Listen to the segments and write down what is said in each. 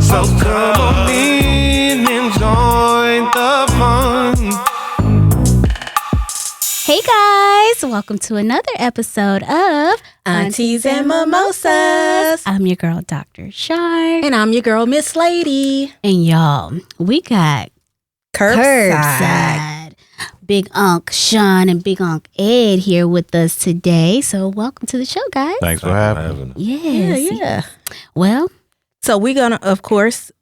So come on in and join the fun. Hey guys, welcome to another episode of Aunties and Mimosas. I'm your girl, Dr. Shar. And I'm your girl, Miss Lady. And y'all, we got Curbside. Big Unc Sean and Big Unc Ed here with us today. So welcome to the show, guys. Thanks for having us. Yes. Yeah. Well, So we're going to, of course,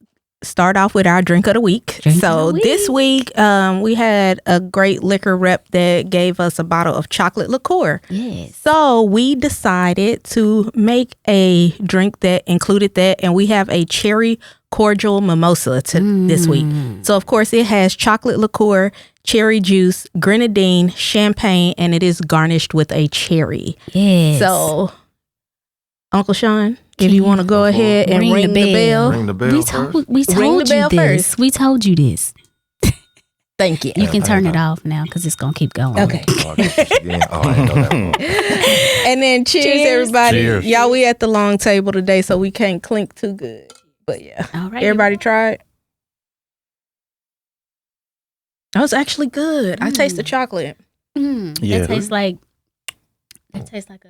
start off with our drink of the week. This week, we had a great liquor rep that gave us a bottle of chocolate liqueur. yes. So we decided to make a drink that included that, and we have a cherry cordial mimosa this week. So, of course, it has chocolate liqueur, cherry juice, grenadine, champagne, and it is garnished with a cherry. Yes. So, Uncle Sean, if you want to go ahead and ring the bell. Ring the bell we first. told Ring the you bell this. first. We told you this. Thank you. You can turn it off now because it's going to keep going. Okay. Oh, I didn't know that one. And then cheers, everybody. Cheers. Y'all, we at the long table today, so we can't clink too good. But yeah. All right. Everybody try it. That was actually good. I taste the chocolate. Yeah. That tastes like a.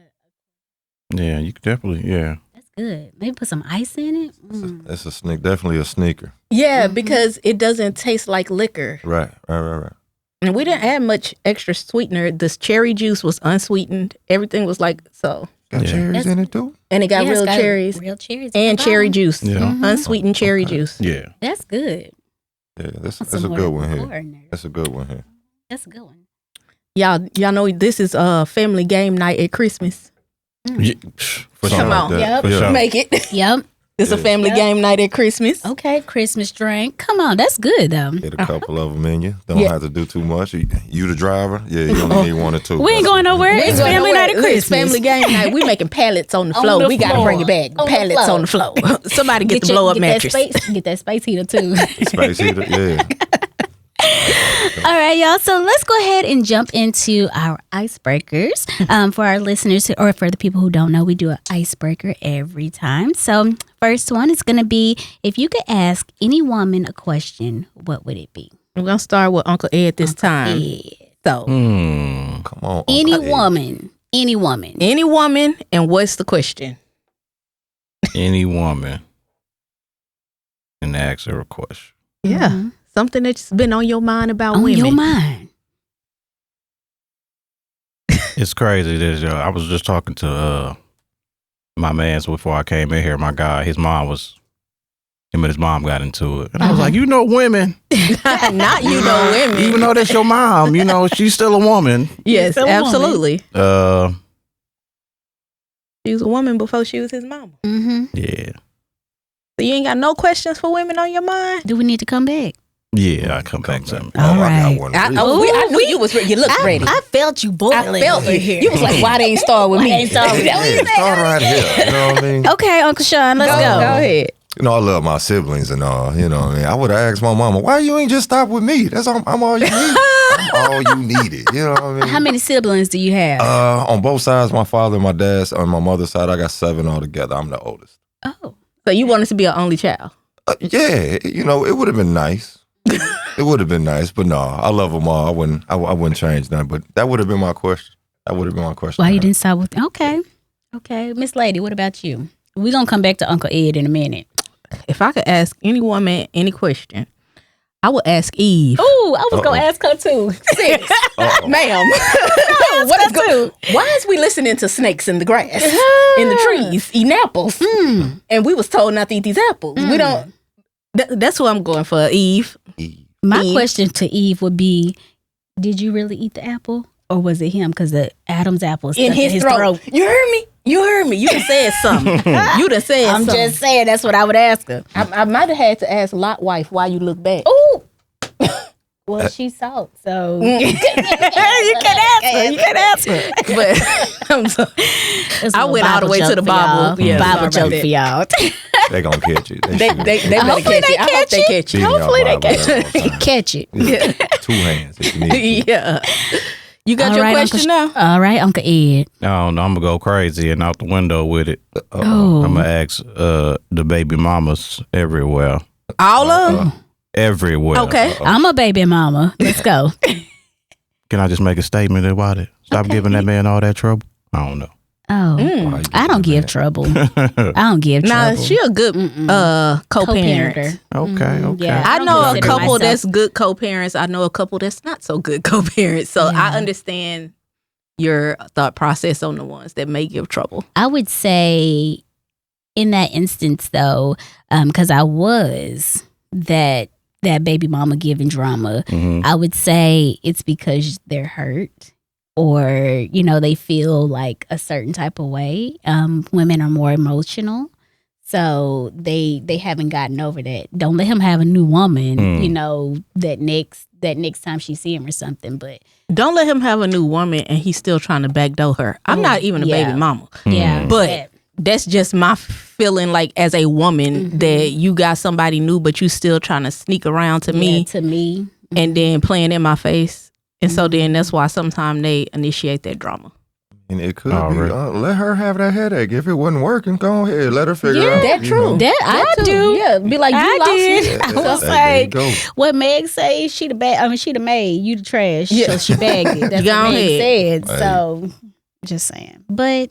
Yeah, you could definitely, yeah. That's good. Maybe put some ice in it. That's a sneak, definitely a sneaker. Yeah, because it doesn't taste like liquor. Right. And we didn't add much extra sweetener. This cherry juice was unsweetened. Everything was like so. Got Yeah. cherries in it too? And it got Yeah, it's real got cherries. real cherries, And cherry juice. Yeah. Unsweetened cherry juice. Yeah. That's good. Yeah, that's Put a some good more one here. liqueur in there. That's a good one here. That's a good one. Y'all know this is family game night at Christmas. Yeah, for Come sure on. like that. Yep. For sure. Make it. Yep. It's a family game night at Christmas. Okay. Christmas drink. Come on. That's good though. Get a couple of them in you. Don't Yeah. have to do too much. You the driver? Yeah, you only need one or two. We ain't going nowhere. We ain't It's going family nowhere. night at It's Christmas. family game night. We making pallets on the On floor. the We got to floor. bring it back. On the Pallets floor. on the floor. Somebody get the blow up mattress. Get that space heater too. Space heater, yeah. All right, y'all. So let's go ahead and jump into our icebreakers. For our listeners or for the people who don't know, we do an icebreaker every time. So first one is going to be, if you could ask any woman a question, what would it be? We're going to start with Uncle Ed this time. Yeah. So, Come on. Any Uncle Ed. woman. any woman, and what's the question? Any woman. And ask her a question. Yeah. Mhm. Something that's been on your mind about On women. your mind. It's crazy. I was just talking to my man's before I came in here. My guy, him and his mom got into it. And I was like, women. Not women. Even though that's your mom, she's still a woman. Yes, Still a woman. absolutely. Uh, She was a woman before she was his mama. Mm-hmm. yeah. So you ain't got no questions for women on your mind? Do we need to come back? Yeah, I come back to me. All right. I knew you was ready. You looked ready. I felt you boiling. I felt it. You was like, why they ain't start with me? Why they ain't start with me? Yeah, start right here. You know what I mean? Okay, Uncle Sean, let's Go go. ahead. I love my siblings and all. You know what I mean? I would have asked my mama, why you ain't just stop with me? I'm all you need. I'm all you needed. You know what I mean? How many siblings do you have? On both sides, my father and my dad's. On my mother's side, I got 7 altogether. I'm the oldest. Oh. So you wanted to be an only child? Yeah, it would have been nice. It would have been nice, but no, I love them all. I wouldn't change nothing. But that would have been my question. Why you didn't stop with? Okay. Miss Lady, what about you? We're going to come back to Uncle Ed in a minute. If I could ask any woman any question, I would ask Eve. Oh, I was going to ask her too. Sis, Ma'am, what is going? Why is we listening to snakes in the grass, in the trees, eating apples? And we was told not to eat these apples. We don't. That's what I'm going for, Eve. My Eve. question to Eve would be, did you really eat the apple? Or was it him? Because the Adam's apple is In stuck his throat. You heard me? You done said something. You done said I'm something. just saying, that's what I would ask her. I might have had to ask Lot wife why you look back. Ooh. Well, she saw, so you can answer. But I'm sorry. It's a I little went all the Bible way to joke the for Bible. y'all. Yeah, Bible sorry joke about for y'all. They gonna catch it. They better Hopefully catch it. I hope they catch it. Hopefully Hopefully they catch it. Two hands if you need to. Yeah. You got All your right, question now? All right, Uncle Ed. I don't know. I'm gonna go crazy and out the window with it. Oh. I'm gonna ask the baby mamas everywhere. All of them? Everywhere. Okay. I'm a baby mama. Let's go. Can I just make a statement about it? Stop giving that man all that trouble. I don't know. Oh, Why you I don't doing give that? trouble. I don't give Nah, trouble. she a good co-parent. Co-parenter. Okay. Yeah. I don't know a consider couple myself- that's good co-parents. I know a couple that's not so good co-parents. So Yeah. I understand your thought process on the ones that may give trouble. I would say in that instance though, because I was that baby mama giving drama, I would say it's because they're hurt or, you know, they feel like a certain type of way. Women are more emotional. So they haven't gotten over that. Don't let him have a new woman, you know, that next time she see him or something. But Don't let him have a new woman and he's still trying to backdoor her. I'm not even a yeah. baby mama. yeah, But that's just my feeling like as a woman that you got somebody new, but you still trying to sneak around to me to me, and then playing in my face. And so then that's why sometimes they initiate that drama. And it could Oh, be. really? Let her have that headache. If it wasn't working, go ahead. Let her figure out. That's you true. know. that I That too. do. Yeah, be like, you I lost did. it. I was There you like, go. what Meg say? She the bad. I mean, she the maid. You the trash. Yeah. So she bagged it. That's Go what Meg ahead. said. So just saying. But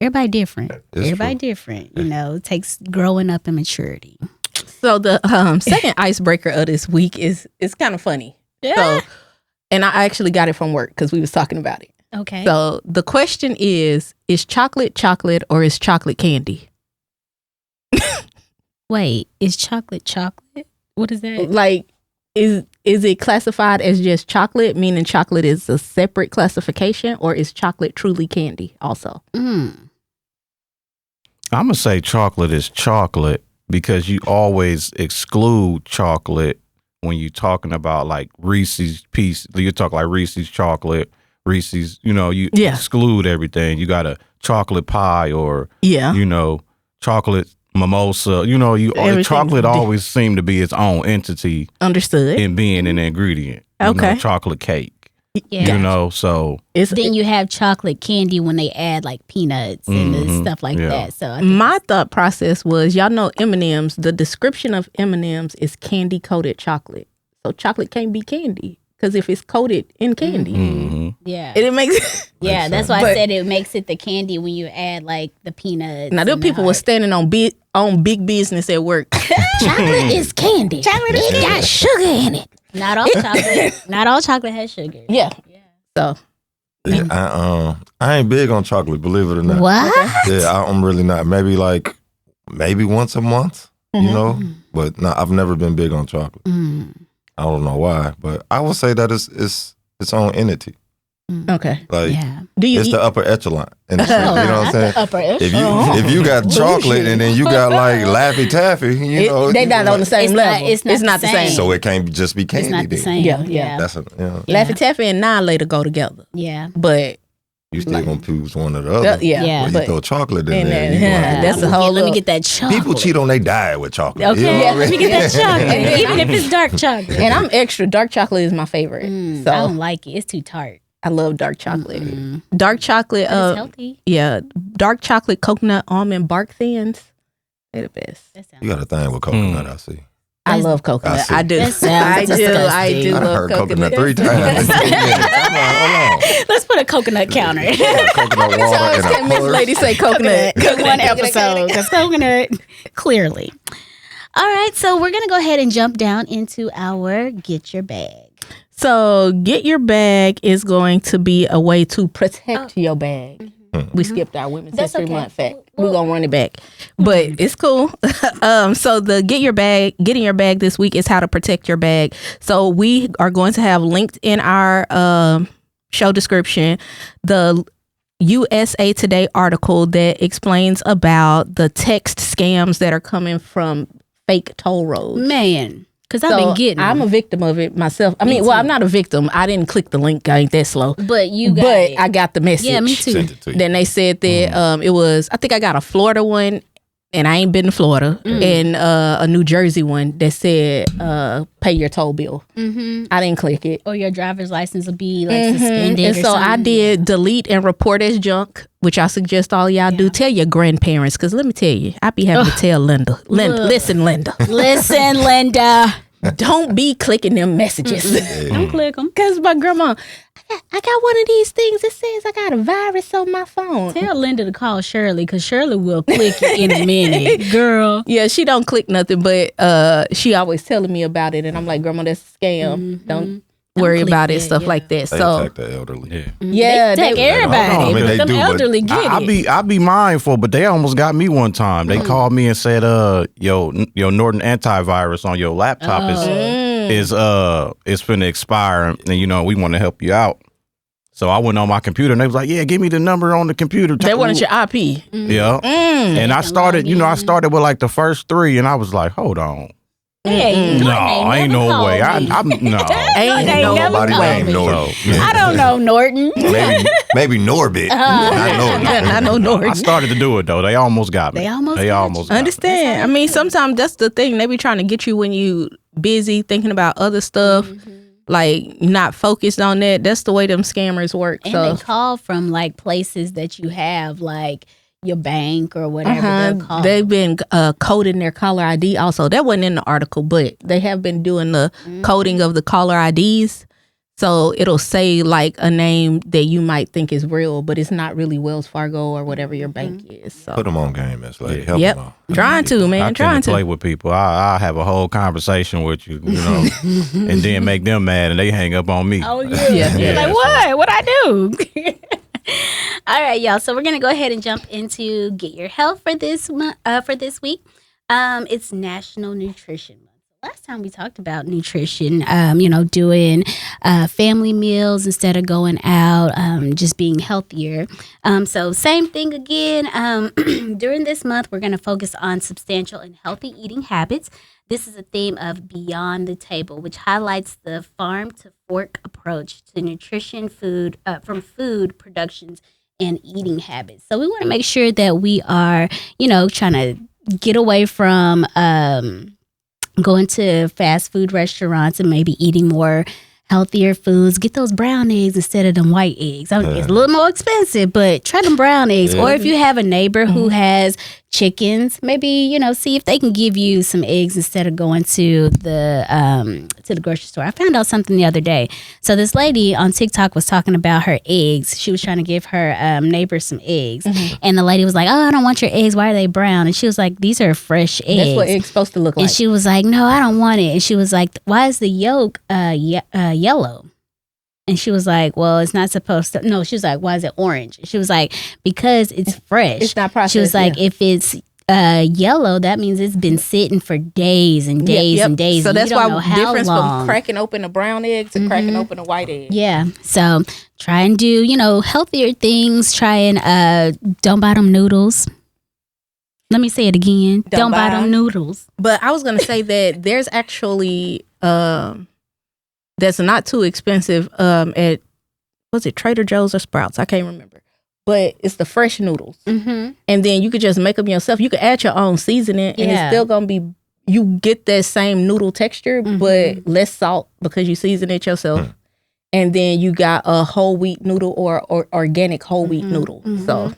everybody different. It's everybody true. different. You know, it takes growing up and maturity. So the second icebreaker of this week is kind of funny. So, and I actually got it from work because we was talking about it. Okay. So the question is chocolate chocolate or is chocolate candy? Wait, is chocolate chocolate? What is that? Like, is it classified as just chocolate, meaning chocolate is a separate classification, or is chocolate truly candy also? Mm. I'm gonna say chocolate is chocolate because you always exclude chocolate when you're talking about like Reese's piece. You talk like Reese's chocolate, Reese's. You know, you Yeah. exclude everything. You got a chocolate pie or Yeah. you know chocolate mimosa. You know, Everything's chocolate di- always seem to be its own entity Understood. in being an ingredient. You Okay. know, chocolate cake. Yeah. You know, so It's Then you have chocolate candy when they add like peanuts and Mhm. stuff like Yeah. that. So I think my thought process was, y'all know M&Ms, the description of M&Ms is candy coated chocolate. So chocolate can't be candy because if it's coated in candy, mhm. yeah. it makes Yeah, that's why I But- said it makes it the candy when you add like the peanuts. Now, them and the people were heart. standing on big business at work. Chocolate is candy. Chocolate is got sugar in it. Not all chocolate. Not all chocolate has sugar. Yeah. So Yeah, I ain't big on chocolate, believe it or not. What? Yeah, I'm really not. Maybe once a month, you know. But no, I've never been big on chocolate. Mm. I don't know why, but I would say that it's its own entity. okay. Like Yeah. Do you it's eat? the upper echelon. In the street, you know what I'm saying? Upper If you got chocolate and then you got like Laffy Taffy, you know, They not on the same It's level. not- it's not the same. so it can't just be candy. It's not the then. same. Yeah, Yeah. That's a Laffy Taffy and Nine later go together, Yeah. but you still gonna choose one or the other. yeah, Yeah. But you but throw chocolate in and there. then- you gonna yeah, have to that's do a it. whole Let me look. get that chocolate. People cheat on their diet with chocolate. Okay. You know Yeah, what I let me mean? get that chocolate. Even if it's dark chocolate. And I'm extra. Dark chocolate is my favorite. I So don't like it. It's too tart. I love dark chocolate. Mm. Dark chocolate. But it's healthy. Yeah, dark chocolate coconut almond bark thins. They're the best. That sounds You got a thing with coconut, I see. I love coconut. see. I do. That sounds I do. I disgusting. do I love heard coconut. coconut 3 times. Hold on. Let's put a coconut counter. Coconut water and Can a Miss purse. Lady say coconut? One episode. Because coconut, clearly. All right. So we're going to go ahead and jump down into our Get Your Bag. So, get your bag is going to be a way to protect your bag. We skipped our Women's That's History okay. Month fact. We're going to run it back. But it's cool. So, the getting your bag this week is how to protect your bag. So, we are going to have linked in our show description the USA Today article that explains about the text scams that are coming from fake toll roads. Man. Because I've been getting I'm a them. victim of it myself. I Me mean, well, too. I'm not a victim. I didn't click the link. I ain't that slow. But you got But it. I got the message. Yeah, me too. Sent it to you. Then they said that it was, I think I got a Florida one and I ain't been to Florida, and a New Jersey one that said pay your toll bill. I didn't click it. Or your driver's license will be like suspended. And or so I something. did delete and report as junk, which I suggest all y'all do. Tell your grandparents, because let me tell you, I be having to tell Linda. Listen, Linda. Listen, Linda. Don't be clicking them messages. Don't click them. Because my grandma, I got one of these things that says I got a virus on my phone. Tell Linda to call Shirley because Shirley will click you in a minute, girl. Yeah, she don't click nothing, but she always telling me about it, and I'm like, Grandma, that's a scam. Don't worry click about it, it, stuff like that. They So attack the elderly. yeah, They take everybody. I mean, they Them do, but elderly get it. I be mindful, but they almost got me one time. They called me and said, your Norton antivirus on your laptop is finna expire, and we want to help you out. So I went on my computer and they was like, yeah, give me the number on the computer. they wanted your IP. Yeah. And I started, I started with like the first 3 and I was like, hold on. Hey, No, ain't no way. I'm no. Ain't They no never Nobody called named me. Norton. I don't know, Norton. Maybe Norbit. Not Norton. I know Norton. I started to do it though. They almost got me. They almost They got almost you. got me. Understand? I mean, sometimes that's the thing. They be trying to get you when you busy thinking about other stuff, like not focused on that. That's the way them scammers work. And So they call from like places that you have, like your bank or whatever they're called. they've been coding their caller ID also. That wasn't in the article, but they have been doing the coding of the caller IDs. So it'll say like a name that you might think is real, but it's not really Wells Fargo or whatever your bank is. So Put them on game, Miss Lady. Help yep, them out. trying to, man, I trying can't play to. with people. I have a whole conversation with you, and then make them mad and they hang up on me. Oh, yeah. Yeah. You're like, what? What I do? All right, y'all. So we're gonna go ahead and jump into Get Your Health for this month. For this week, it's National Nutrition Month. Last time we talked about nutrition, doing family meals instead of going out, just being healthier. So same thing again. During this month, we're going to focus on substantial and healthy eating habits. This is a theme of Beyond the Table, which highlights the farm to fork approach to nutrition from food productions and eating habits. So we want to make sure that we are, trying to get away from going to fast food restaurants and maybe eating more healthier foods. Get those brown eggs instead of them white eggs. I mean, it's a little more expensive, but try them brown eggs. Or if you have a neighbor who has chickens, maybe see if they can give you some eggs instead of going to the grocery store. I found out something the other day. So this lady on TikTok was talking about her eggs. She was trying to give her neighbor some eggs, and the lady was like, "Oh, I don't want your eggs. Why are they brown?" And she was like, "These are fresh eggs." That's what eggs supposed to look like. And she was like, "No, I don't want it." And she was like, "Why is the yolk yellow?" And she was like, "Well, it's not supposed to." No, she was like, "Why is it orange?" She was like, "Because it's fresh." It's not processed. She was like, yeah. "If it's yellow, that means it's been sitting for days and days Yep. and days." So and that's you don't why know how difference long. from cracking open a brown egg to cracking open a white egg. Yeah. So try and do, healthier things. Try and don't buy them noodles. Let me say it again. Don't buy them noodles. But I was gonna say that there's actually that's not too expensive at was it Trader Joe's or Sprouts? I can't remember. But it's the fresh noodles. Mm-hmm. And then you could just make them yourself. You could add your own seasoning and it's Yeah. still gonna be you get that same noodle texture, but less salt because you season it yourself. And then you got a whole wheat noodle or organic whole wheat noodle. So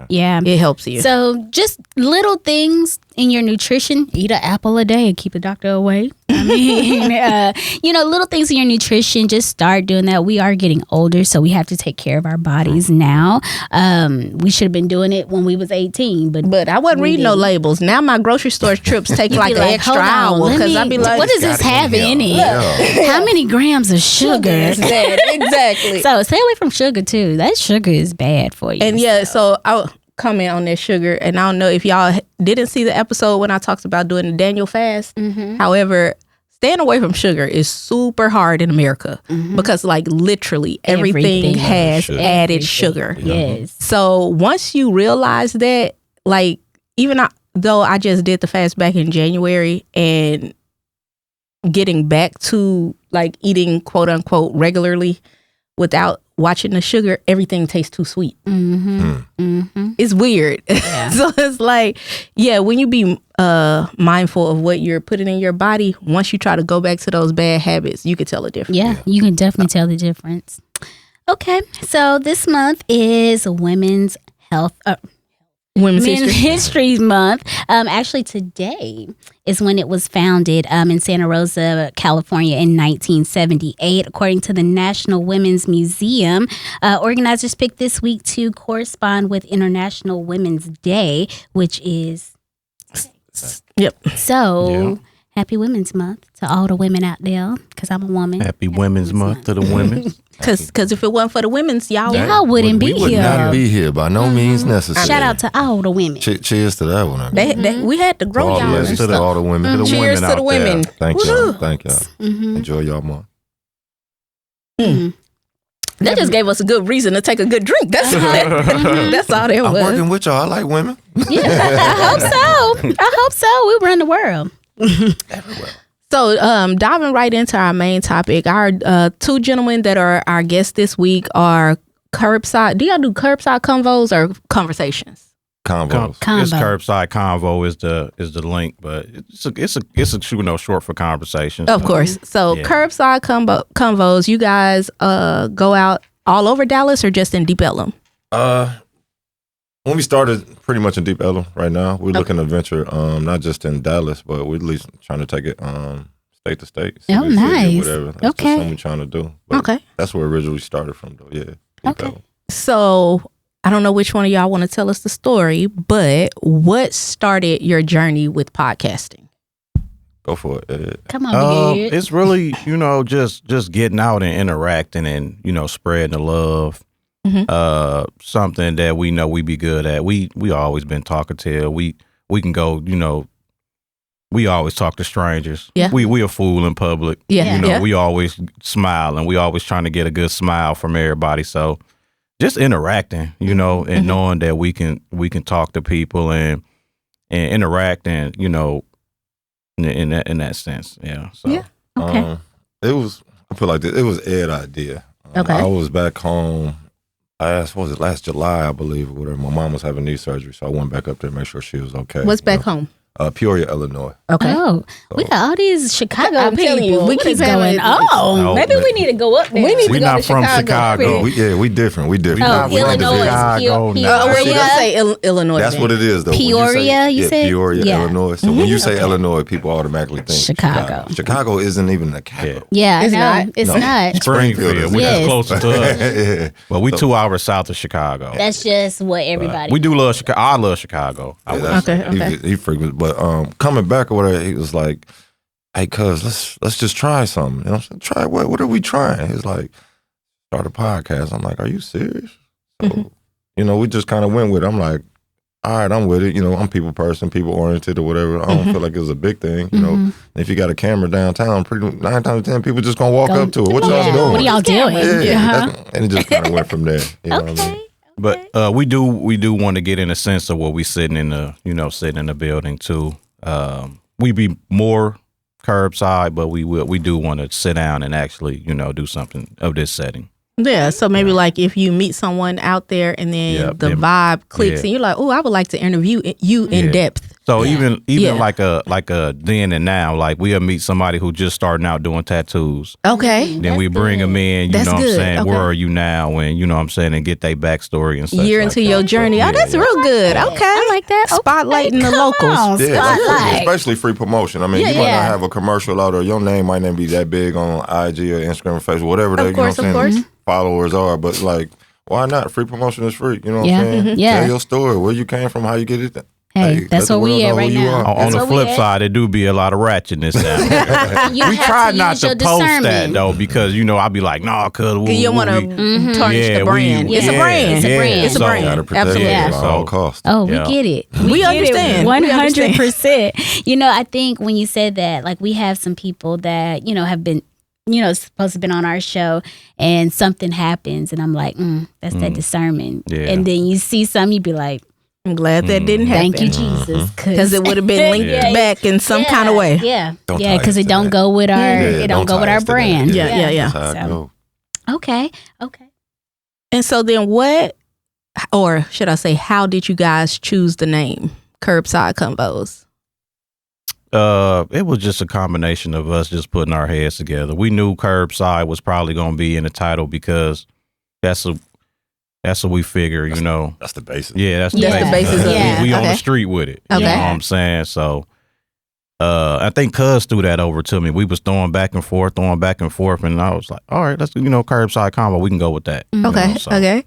Yeah. it helps you. So just little things in your nutrition. Eat an apple a day and keep the doctor away. I mean, little things in your nutrition. Just start doing that. We are getting older, so we have to take care of our bodies now. We should have been doing it when we was 18, But I wasn't reading no labels. Now my grocery store trips take You'd like be an extra "Hold on, hour let because me- I'd be like, what does this have in it? How many grams of sugar? Exactly. So stay away from sugar too. That sugar is bad for you. And yeah, so I'll comment on that sugar. And I don't know if y'all didn't see the episode when I talked about doing the Daniel fast. However, staying away from sugar is super hard in America because like literally everything has added sugar. Yes. So once you realize that, like even though I just did the fast back in January and getting back to like eating quote unquote regularly without watching the sugar, everything tastes too sweet. It's weird. So it's like, yeah, when you be mindful of what you're putting in your body, once you try to go back to those bad habits, you could tell the difference. Yeah, you can definitely tell the difference. Okay, so this month is Women's Health. Women's Men's history. History Month. Actually, today is when it was founded in Santa Rosa, California in 1978. According to the National Women's Museum, organizers picked this week to correspond with International Women's Day, which is Yep. so. Yeah. Happy Women's Month to all the women out there, because I'm a woman. Happy Women's Month to the women. Because if it wasn't for the women's, Y'all wouldn't be we would here. not be here by no means necessary. Shout out to all the women. Cheers to that one. we had to grow all, y'all. yes, and to stuff. all the women. To the Cheers women to out the women. there. Thank y'all. Woohoo. Thank y'all. Enjoy y'all month. That just gave us a good reason to take a good drink. That's all. That's all there I'm was. working with y'all. I like women. Yeah, I hope so. I hope so. We run the world. Everywhere. So, diving right into our main topic, our two gentlemen that are our guests this week are Curbside. Do y'all do Curbside Convos or Conversations? Convos. Convo. It's Curbside Convo is the link, but it's a short for conversations. Of course. So, Yeah. Curbside Convos, you guys go out all over Dallas or just in Deep Ellum? When we started pretty much in Deep Ellum right now, we're looking to venture not just in Dallas, but we're at least trying to take it state to state. Oh, city to city, nice. Whatever. That's Okay. just something we're trying to do. But Okay. That's where it originally started from, though. Yeah. Deep Okay. Ellum. So, I don't know which one of y'all want to tell us the story, but what started your journey with podcasting? Go for it. Ed. Come on, big. It's really, just getting out and interacting and, spreading the love. Something that we know we be good at. We always been talkative. We can go, we always talk to strangers. Yeah. We a fool in public. Yeah. Yeah. We always smile and we always trying to get a good smile from everybody. So just interacting, and knowing that we can talk to people and interact and, in that sense. Yeah. So Yeah. Okay. I feel like it was Ed's idea. Okay. I was back home. I asked, what was it, last July, I believe, or whatever. My mom was having knee surgery, so I went back up there to make sure she was okay. What's back home? Peoria, Illinois. Okay. Oh, we got all these Chicago I'm people. telling you, we what keep is going. happening? Oh, maybe we need to go up there. We need we to go not to from Chicago. We different. We different. Oh, We like to Illinois. visit. Chicago, Pe- no. Well, you Peoria. gotta say Illinois. That's then. what it is, though. When Peoria, you said? Peoria, Yeah. Illinois. So when you say Illinois, people automatically think Chicago. Chicago isn't even the capital. Yeah, It's no, not. it's No. not. Springfield, which Yes. is closer to us. Yeah. But we 2 hours south of Chicago. That's just what everybody. We do love Chicago. I love Chicago. I Yeah, would that's- Okay. He frequent, but coming back or whatever, he was like, "Hey, cuz, let's just try something." You know, what I'm saying, try what? What are we trying? He's like, "Start a podcast." I'm like, "Are you serious?" So, we just kind of went with it. I'm like, "All right, I'm with it." I'm people person, people oriented or whatever. I don't feel like it was a big thing. If you got a camera downtown, 9 times out of 10 people just gonna walk up to it. What y'all doing? What are y'all doing? Yeah, and it just kind of went from there. You know what I mean? But we do want to get in a sense of what we sitting in the building too. We be more curbside, but we do want to sit down and actually do something of this setting. Yeah, so maybe like if you meet someone out there and then Yeah, the then- vibe clicks yeah. and you're like, oh, I would like to interview you in Yeah. depth. So even Yeah. like a then and now, like we'll meet somebody who just starting out doing tattoos. Okay. Then we bring them in, That's what I'm good. saying, Okay. where are you now? And you know what I'm saying, and get their backstory and stuff. Year like into that. your journey. Yeah, Oh, that's yeah. real good. Okay. I like that. Okay, Spotlighting the come locals. on, Yeah, spotlight. especially free promotion. I mean, Yeah, you might yeah. not have a commercial out, or your name might not be that big on IG or Instagram or Facebook, whatever Of course, you know of what I'm saying, course. followers are. But like, why not? Free promotion is free. You know what Yeah, I'm saying? yeah. Tell your story, where you came from, how you get it. Hey, let that's the where we world at know right who you now. are. On That's the where we flip at. side, it do be a lot of ratchetness down there. You We have try to not use to your post that discernment. though, because I'll be like, nah, cuz You don't want to tarnish Yeah, the brand. we- It's a yeah, brand. It's a brand. It's a So- brand. Gotta protect Absolutely. it Yeah. at all costs. Oh, Yeah. we get it. We understand. We 100%. I think when you said that, like we have some people that, have been, supposed to been on our show and something happens and I'm like, that's that discernment. Yeah. And then you see some, you be like, I'm glad that didn't happen. thank you, Jesus. Because it would have been linked Yeah. back in some kind of way. Yeah. Don't Yeah, tie because us it to don't that. go with our, Yeah, it don't go with tie our us to that. brand. Yeah, yeah. That's how it So- go. Okay. And so then what, or should I say, how did you guys choose the name Curbside Convos? It was just a combination of us just putting our heads together. We knew Curbside was probably going to be in the title because that's what we figure, you know. That's the basis. Yeah, that's the That's basis. the basis of it. We on Okay. the street with it. Okay. You know what I'm saying? So I think Cuz threw that over to me. We was throwing back and forth, and I was like, all right, let's, Curbside Combo. We can go with that. you Okay. know, so. Okay.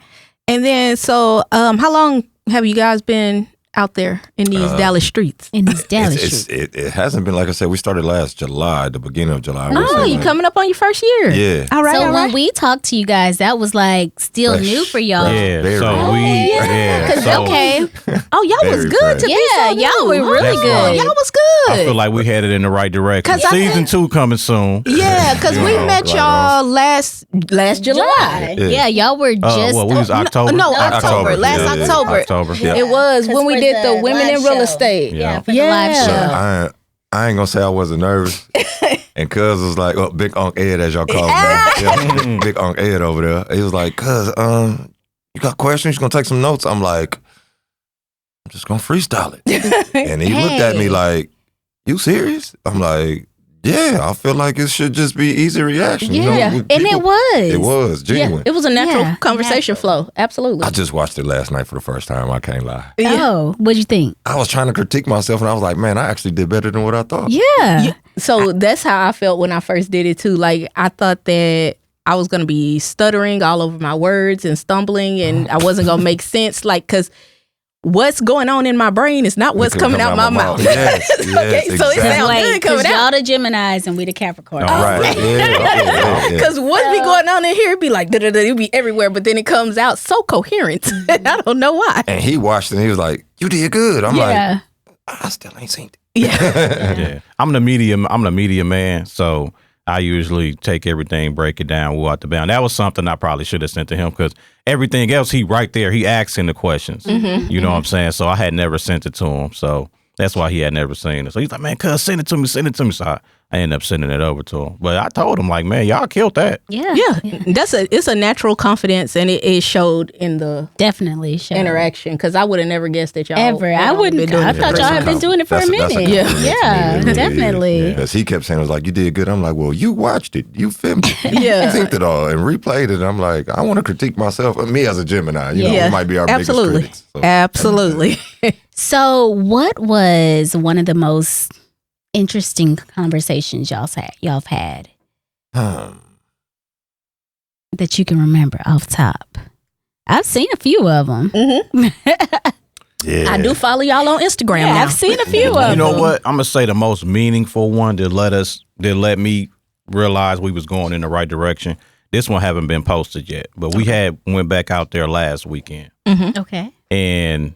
And then, so how long have you guys been out there in these Dallas streets? In these Dallas streets. It hasn't been, like I said, we started last July, the beginning of July. Oh, you coming up on your first year. Yeah. All right. So all when right. we talked to you guys, that was like still Fresh. new for y'all. Yeah, Very so good. we, Yeah, yeah, so okay. Oh, y'all was Very good fresh. to be Yeah, so y'all new. were really That's good. right. Y'all was I good. feel like we headed in the right direction. 'Cause I Season 2 coming soon. Yeah, because we Yeah, met like, y'all last July. Yeah. Yeah, y'all were just. Well, we was October. No, October. Last Yeah, yeah. October. October. Yeah. It was 'Cause when we for did the the Women in live Real show. Estate. Yeah. for the live Yeah. show. I ain't gonna say I wasn't nervous. And Cuz was like, oh, Big Unc Ed, as y'all call him. Yeah, Big Unc Ed over there. He was like, Cuz, you got questions? You gonna take some notes? I'm like, I'm just gonna freestyle it. And he looked at me Hey. like, you serious? I'm like, yeah, I feel like it should just be easy reaction. Yeah, You know, Yeah. with and it people- was. It was genuine. It was a natural Yeah, conversation natural. flow. Absolutely. I just watched it last night for the first time. I can't lie. Oh, what'd you think? I was trying to critique myself, and I was like, man, I actually did better than what I thought. Yeah. So that's how I felt when I first did it too. Like I thought that I was gonna be stuttering all over my words and stumbling, and I wasn't gonna make sense. Like, cause what's going on in my brain is not what's coming out my mouth. Yes, yes, Okay, so it exactly. sounds Wait, good because coming y'all out. the Geminis and we the Capricorn. Oh, Right. Yeah. Because what's be going on in here, it'd be like, it'd be everywhere, but then it comes out so coherent. I don't know why. And he watched it and he was like, you did good. I'm Yeah. like, I still ain't seen it. Yeah. I'm the media man, so I usually take everything, break it down, out the bound. That was something I probably should have sent to him because everything else, he right there, he asking the questions. You know what I'm saying? So I had never sent it to him. So that's why he had never seen it. So he's like, man, cuz, send it to me. So I ended up sending it over to him. But I told him, like, man, y'all killed that. Yeah. Yeah, it's a natural confidence, and it showed in the Definitely. Sure. interaction. Because I would have never guessed that y'all Ever. had I only wouldn't. been doing I it for thought a y'all short had been time. doing it for a That's minute. compliment Yeah. to me. Yeah. It really is. Definitely. Because he kept saying, it was like, you did good. I'm like, well, you watched it. You filmed it. Yeah. You synced it all and replayed it. I'm like, I want to critique myself. Me as a Gemini, you know, Yeah. we might be our Absolutely. biggest critics. So. Absolutely. So, what was one of the most interesting conversations y'all have had that you can remember off top? I've seen a few of them. Yeah. I do follow y'all on Instagram Yeah, now. I've seen a few of them. You know what? I'm gonna say the most meaningful one that let me realize we was going in the right direction. This one haven't been posted yet, but we went back out there last weekend Okay. and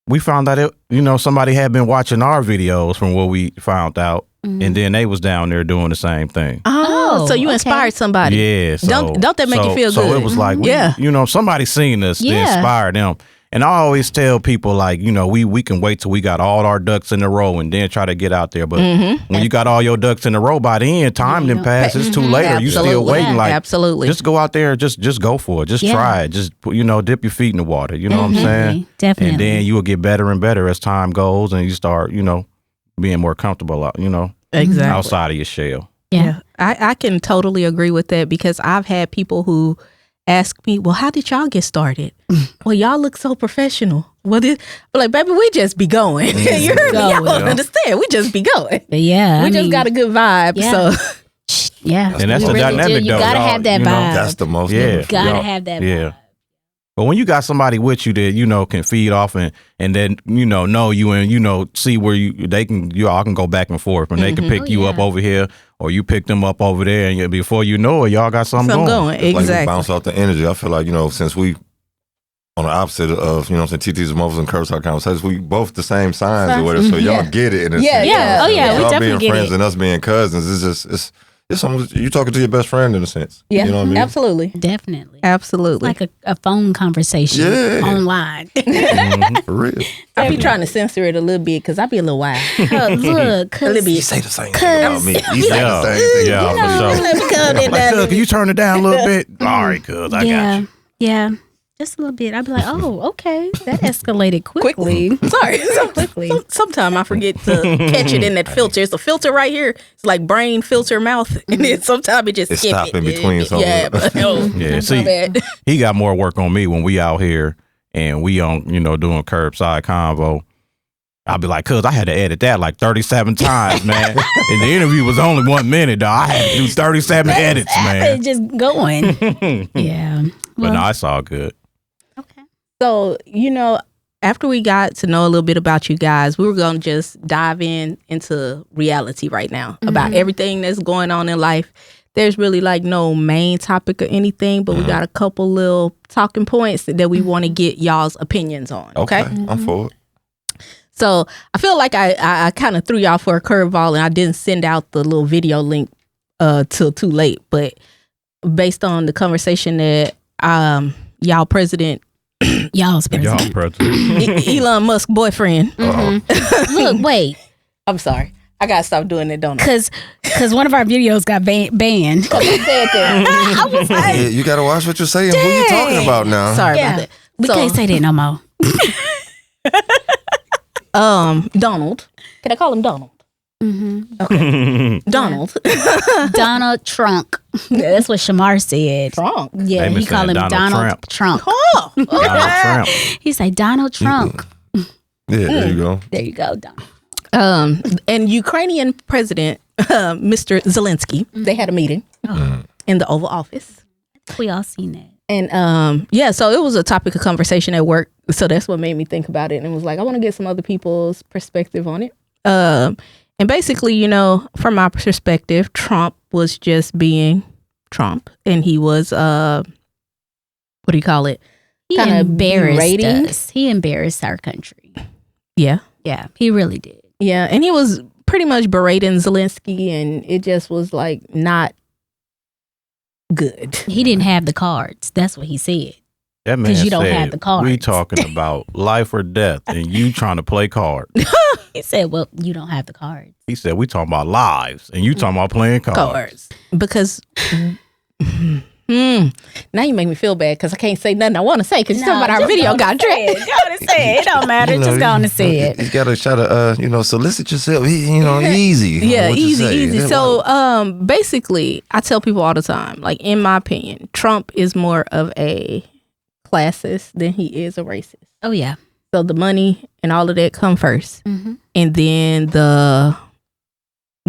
we found out somebody had been watching our videos from what we found out, and then they was down there doing the same thing. Oh, so you okay. inspired somebody. Yeah, so, Don't that make you feel so good? it was like, Yeah. somebody seen us to Yeah. inspire them. And I always tell people, like, we can wait till we got all our ducks in a row and then try to get out there. But when you got all your ducks in a row, by then time didn't pass. It's too late. You still Absolutely. waiting. Like, Absolutely. just go out there, just go for it. Just Yeah. try it. Just dip your feet in the water. You know what I'm saying? Definitely. And then you will get better and better as time goes, and you start, being more comfortable. Exactly. Outside of your shell. Yeah. I can totally agree with that because I've had people who ask me, well, how did y'all get started? Well, y'all look so professional. Well, I'm like, baby, we just be going. You heard me? Y'all don't understand. We just be going. But yeah, We just got a good vibe. Yeah. So yeah. And that's You the really dynamic, do. You though. gotta Y'all, have that you know, vibe. That's the most. Yeah. Gotta Y'all- have that Yeah. vibe. But when you got somebody with you that, can feed off and then, know you and, see where y'all can go back and forth and they can pick you up over here or you pick them up over there and before you know it, y'all got something going. It's like we Exactly. bounce off the energy. I feel like, since we on the opposite of, TT's Moses and Curbside Conversations, we both the same signs or whatever. So y'all get it. And it's, Yeah, yeah. Oh, yeah, we y'all definitely being get friends it. and us being cousins, it's it's almost you talking to your best friend in a sense. Yeah, you know what I mean. absolutely, Definitely. absolutely. Like a phone conversation Yeah. online. For real. I be trying to censor it a little bit because I be a little wild. Look, A little cause bit. You say the same thing about me. You say Yeah. the same thing. Yeah, about me. for sure. Let me come in Like, there. cuz, can you turn it down a little bit? All right, cuz, I got you. Yeah. Just a little bit. I'd be like, oh, okay. That escalated quickly. Sorry, So quickly. Sometimes I forget to catch it in that filter. It's a filter right here. It's like brain, filter, mouth, and then sometimes it just It skip stop it. in between something. Yeah, but no. Yeah, My see, bad. he got more work on me when we out here and we on, doing curbside convo. I'll be like, cuz I had to edit that like 37 times, man. And the interview was only 1 minute, though. I had to do 37 edits, man. Just going. Yeah. But no, it's all good. Okay. So, after we got to know a little bit about you guys, we were going to just dive into reality right now about everything that's going on in life. There's really like no main topic or anything, but we got a couple little talking points that we want to get y'all's opinions on. Okay. I'm for it. So I feel like I kind of threw y'all for a curveball and I didn't send out the little video link till too late. But based on the conversation that y'all president, Y'all's president. Y'all president. Elon Musk boyfriend. Look, wait. I'm sorry. I gotta stop doing it, don't I? Cause one of our videos got banned. Who said that? I was like, Yeah, you gotta watch what you're saying. Who you talking about now? Sorry yeah, about that. we can't say that no more. Donald. Can I call him Donald? Donald. Donald Trump. That's what Shamar said. Trump. Yeah, They he been call saying him Donald Donald Trump. Oh, Donald Trump. He say Donald Trump. Yeah, there you go. There you go, Donald. and Ukrainian president, Mr. Zelensky, they had a meeting in the Oval Office. We all seen that. And so it was a topic of conversation at work. So that's what made me think about it. And it was like, I want to get some other people's perspective on it. And basically, from my perspective, Trump was just being Trump. And he was, what do you call it? He Kinda embarrassed berating. us. He embarrassed our country. Yeah. Yeah, he really did. Yeah. And he was pretty much berating Zelensky. And it just was like not good. He didn't have the cards. That's what he said. That man 'Cause you don't said, have the cards. we talking about life or death, and you trying to play cards. He said, well, you don't have the cards. He said, we talking about lives, and you talking about playing cards. Cards. Because now you make me feel bad because I can't say nothing I want to say because you're talking about our video got dragged. Go on and say it. It don't matter. Just go on and say it. You gotta try to, solicit yourself. Easy. Yeah, What you easy, say. easy. Yeah, So, basically, I tell people all the time, like in my opinion, Trump is more of a classist than he is a racist. Oh, yeah. So the money and all of that come first, Mm-hmm. and then the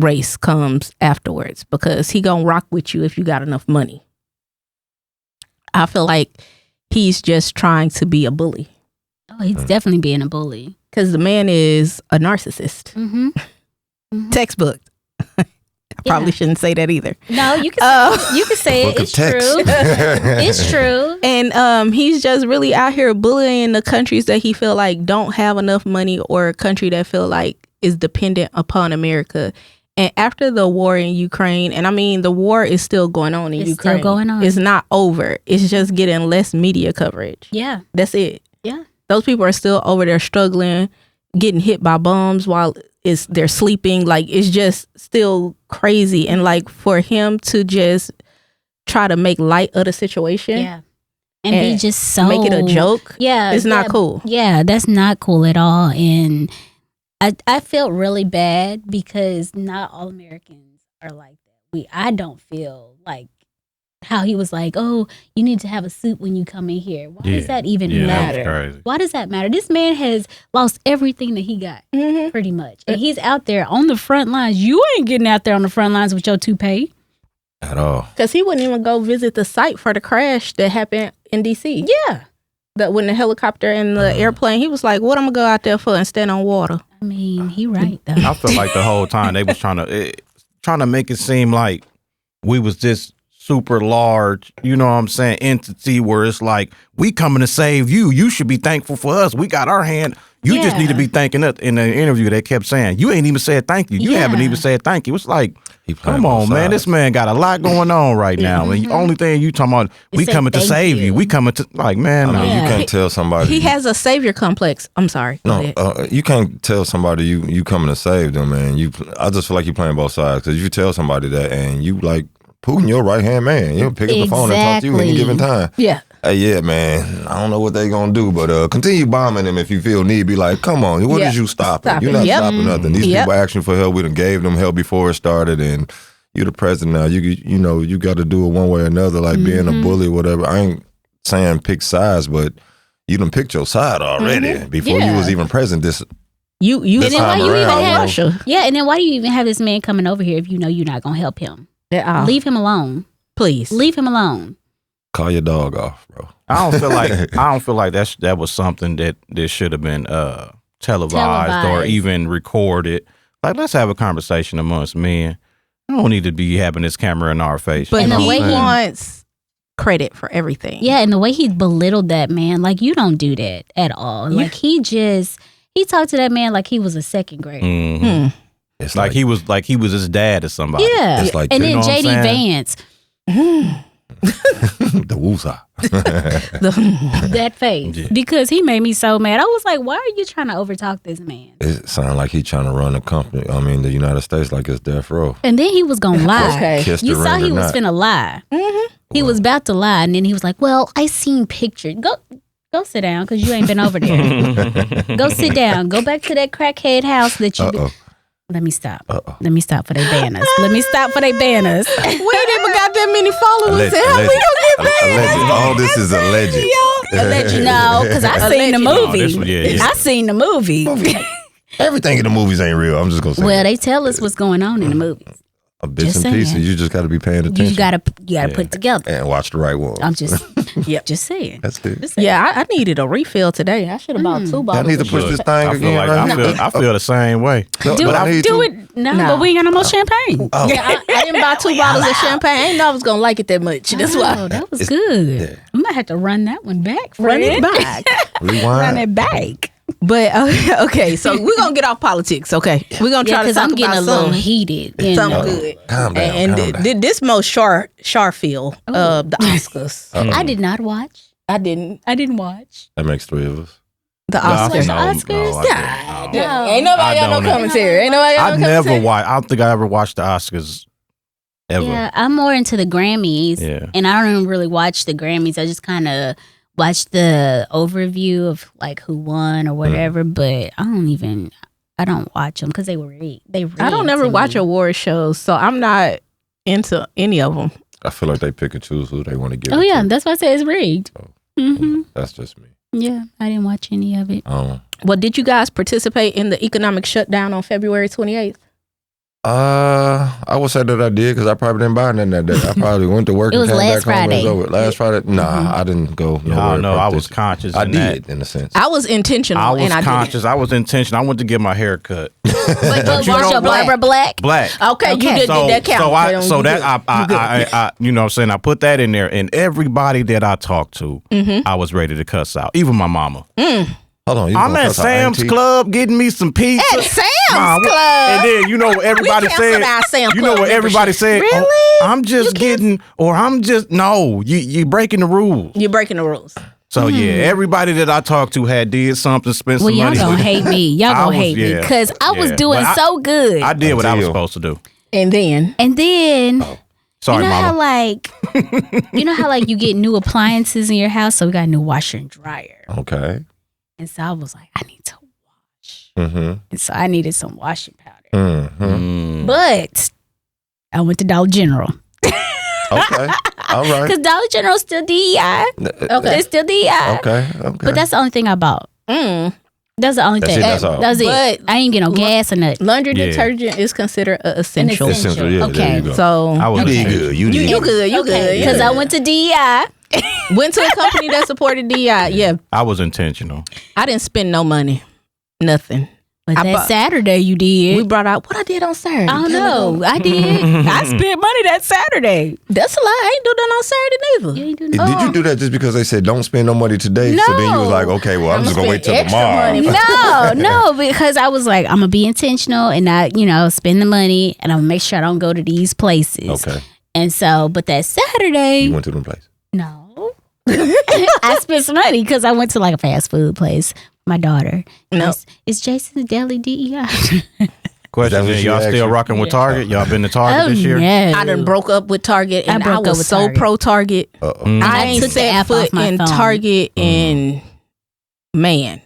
race comes afterwards because he gonna rock with you if you got enough money. I feel like he's just trying to be a bully Oh, he's definitely being a bully. because the man is a narcissist. Mm-hmm. Textbook. I probably shouldn't say that either. No, you can say it. Book of It's text. true. It's true. And he's just really out here bullying the countries that he feel like don't have enough money or a country that feel like is dependent upon America. And after the war in Ukraine, and I mean the war is still going on in It's Ukraine. still going on. It's not over. It's just getting less media coverage. Yeah. That's it. Yeah. Those people are still over there struggling, getting hit by bombs while they're sleeping. Like it's just still crazy. And like for him to just try to make light of the situation, Yeah. And be And just so. make it a joke, Yeah. it's not yeah, cool. Yeah, that's not cool at all. And I felt really bad because not all Americans are like that. I don't feel like how he was like, oh, you need to have a suit when you come in here. Why does that even That matter? was crazy. Why does that matter? This man has lost everything that he got, Mm-hmm. pretty much. And he's out there on the front lines. You ain't getting out there on the front lines with your toupee. At all. Because he wouldn't even go visit the site for the crash that happened in D.C. Yeah. That when the helicopter and the airplane, he was like, what I'm going to go out there for and stand on water? I mean, he right, though. I feel like the whole time they was trying to make it seem like we was this super large, you know what I'm saying, entity where it's like, we coming to save you. You should be thankful for us. We got our hand. You just need to be thanking us. In the interview, they kept saying, you ain't even said thank you. You haven't even said thank you. It's like, come on, man. This man got a lot going on right now. And the only thing you talking about, we coming to save you. We coming to, like, man, no. You can't tell somebody. He has a savior complex. I'm sorry. No, you can't tell somebody you coming to save them, man. I just feel like you playing both sides. Because you tell somebody that and you like Putin, your right-hand man. You'll pick up the phone and talk to you any given time. Yeah. Hey, yeah, man, I don't know what they gonna do, but continue bombing them if you feel need. Be like, come on, what is you stopping? You're not stopping nothing. These people asking for help. We done gave them help before it started, and you're the president now. You know, you got to do it one way or another, like being a bully or whatever. I ain't saying pick sides, but you done picked your side already before you was even president. And then why you even have Russia? Yeah, and then why do you even have this man coming over here if you know you're not gonna help him? Leave him alone, please. Leave him alone. Call your dog off, bro. I don't feel like that was something that should have been televised or even recorded. Like, let's have a conversation amongst men. I don't need to be having this camera in our face. But he wants credit for everything. Yeah, and the way he belittled that man, like, you don't do that at all. Like, he talked to that man like he was a second grader. Mm-hmm. It's like he was his dad or somebody. Yeah, it's like, and then JD Vance. The woosah. That face. Because he made me so mad. I was like, why are you trying to overtalk this man? It sounded like he trying to run the company. I mean, the United States like it's death row. And then he was going to lie. Okay. You saw he was finna lie. Mm-hmm. He was about to lie. And then he was like, well, I seen pictures. Go sit down because you ain't been over there. Go sit down. Go back to that crackhead house that you been. Let me stop. Let me stop for they banners. Let me stop for they banners. We ain't even got that many followers. How we gonna get banned? All this is alleged. Alleged, no, because I seen the movie. I seen the movie. Everything in the movies ain't real. I'm just gonna say. Well, they tell us what's going on in the movies. A bits and pieces. You just got to be paying attention. You gotta put it together and watch the right one. I'm just, just saying. That's it. Yeah, I needed a refill today. I should have bought 2 bottles. I need to push this thing again. I feel the same way. Do it. No, but we ain't got no more champagne. Oh. Yeah, I didn't buy 2 bottles of champagne. I didn't know I was gonna like it that much. That's why. That was good. Yeah. I might have to run that one back. Run it back. Rewind. Run it back. But okay, so we're gonna get off politics. Okay, we're gonna try to talk I'm getting about a little heated. Something good. Calm down. And this most Charfield the Oscars. I did not watch. I didn't watch That makes 3 of us. the Oscars. No. Ain't nobody got no commentary. Ain't nobody got no commentary. I don't think I ever watched the Oscars. Ever. Yeah, I'm more into the Grammys. Yeah. And I don't even really watch the Grammys. I just kind of watch the overview of like who won or whatever, but I don't watch them because they rigged. I don't ever watch award shows, so I'm not into any of them. I feel like they pick and choose who they want to give. Oh it yeah, to. that's why I say it's rigged. That's just me. Yeah, I didn't watch any of it. Well, did you guys participate in the economic shutdown on February 28th? I would say that I did because I probably didn't buy nothing that day. I probably went to work. It was and came last back home. Friday. It was over. Last Friday? Nah, I didn't go. No, I was conscious. I did, in a sense. I was intentional. I was and conscious. I was intentional. I went to get my hair cut. But was your barber black? Black. Okay, you did that count. I you know what I'm saying, I put that in there, and everybody that I talked to, I was ready to cuss out. Even my mama. Hold on, I'm at Sam's Club getting me some pizza. At Sam's Club. And then you know what everybody said. You know what everybody said. Really? Oh, I'm just getting, or I'm just you breaking the rules. You're breaking the rules. So yeah, everybody that I talked to had did something, spent some money. Y'all gonna hate me. Y'all gonna hate me because I was doing so good. I did what I was supposed to do. And then Sorry, you know Mama. how like you get new appliances in your house, so we got a new washer and dryer. Okay. And so I was like, I need to wash. Mm-hmm. And so I needed some washing powder. Mm-hmm. But I went to Dollar General. Okay. All right. Because Dollar General's still DEI. Okay. It's still DEI. Okay. But that's the only thing I bought. That's the only thing. That's all. That's it. But I ain't get no gas or nothing. laundry detergent is considered an essential. Essential, yeah. Okay. There you go. So You did good. you good. Because I went to DEI. Went to a company that supported DEI. Yeah. I was intentional. I didn't spend no money. Nothing. But that Saturday you did. We brought out what I did on Saturday. I don't know. I did. I spent money that Saturday. That's a lie. I ain't do that on Saturday neither. You ain't do Did you do that just because they said don't spend no money today? So then you was like, okay, well, I'm just gonna wait till tomorrow. No, because I was like, I'm gonna be intentional and not, spend the money, and I'm gonna make sure I don't go to these places. Okay. And so, but that Saturday, You went to them places. no, I spent some money because I went to like a fast food place. My daughter. No. Is Jason's Deli DEI? Question: what she y'all asked still you? rocking with Target? Y'all been to Target this year? No. I done broke up with Target, and I broke up was with so Target. pro Target. I ain't took the set app foot off my in phone. Target in man.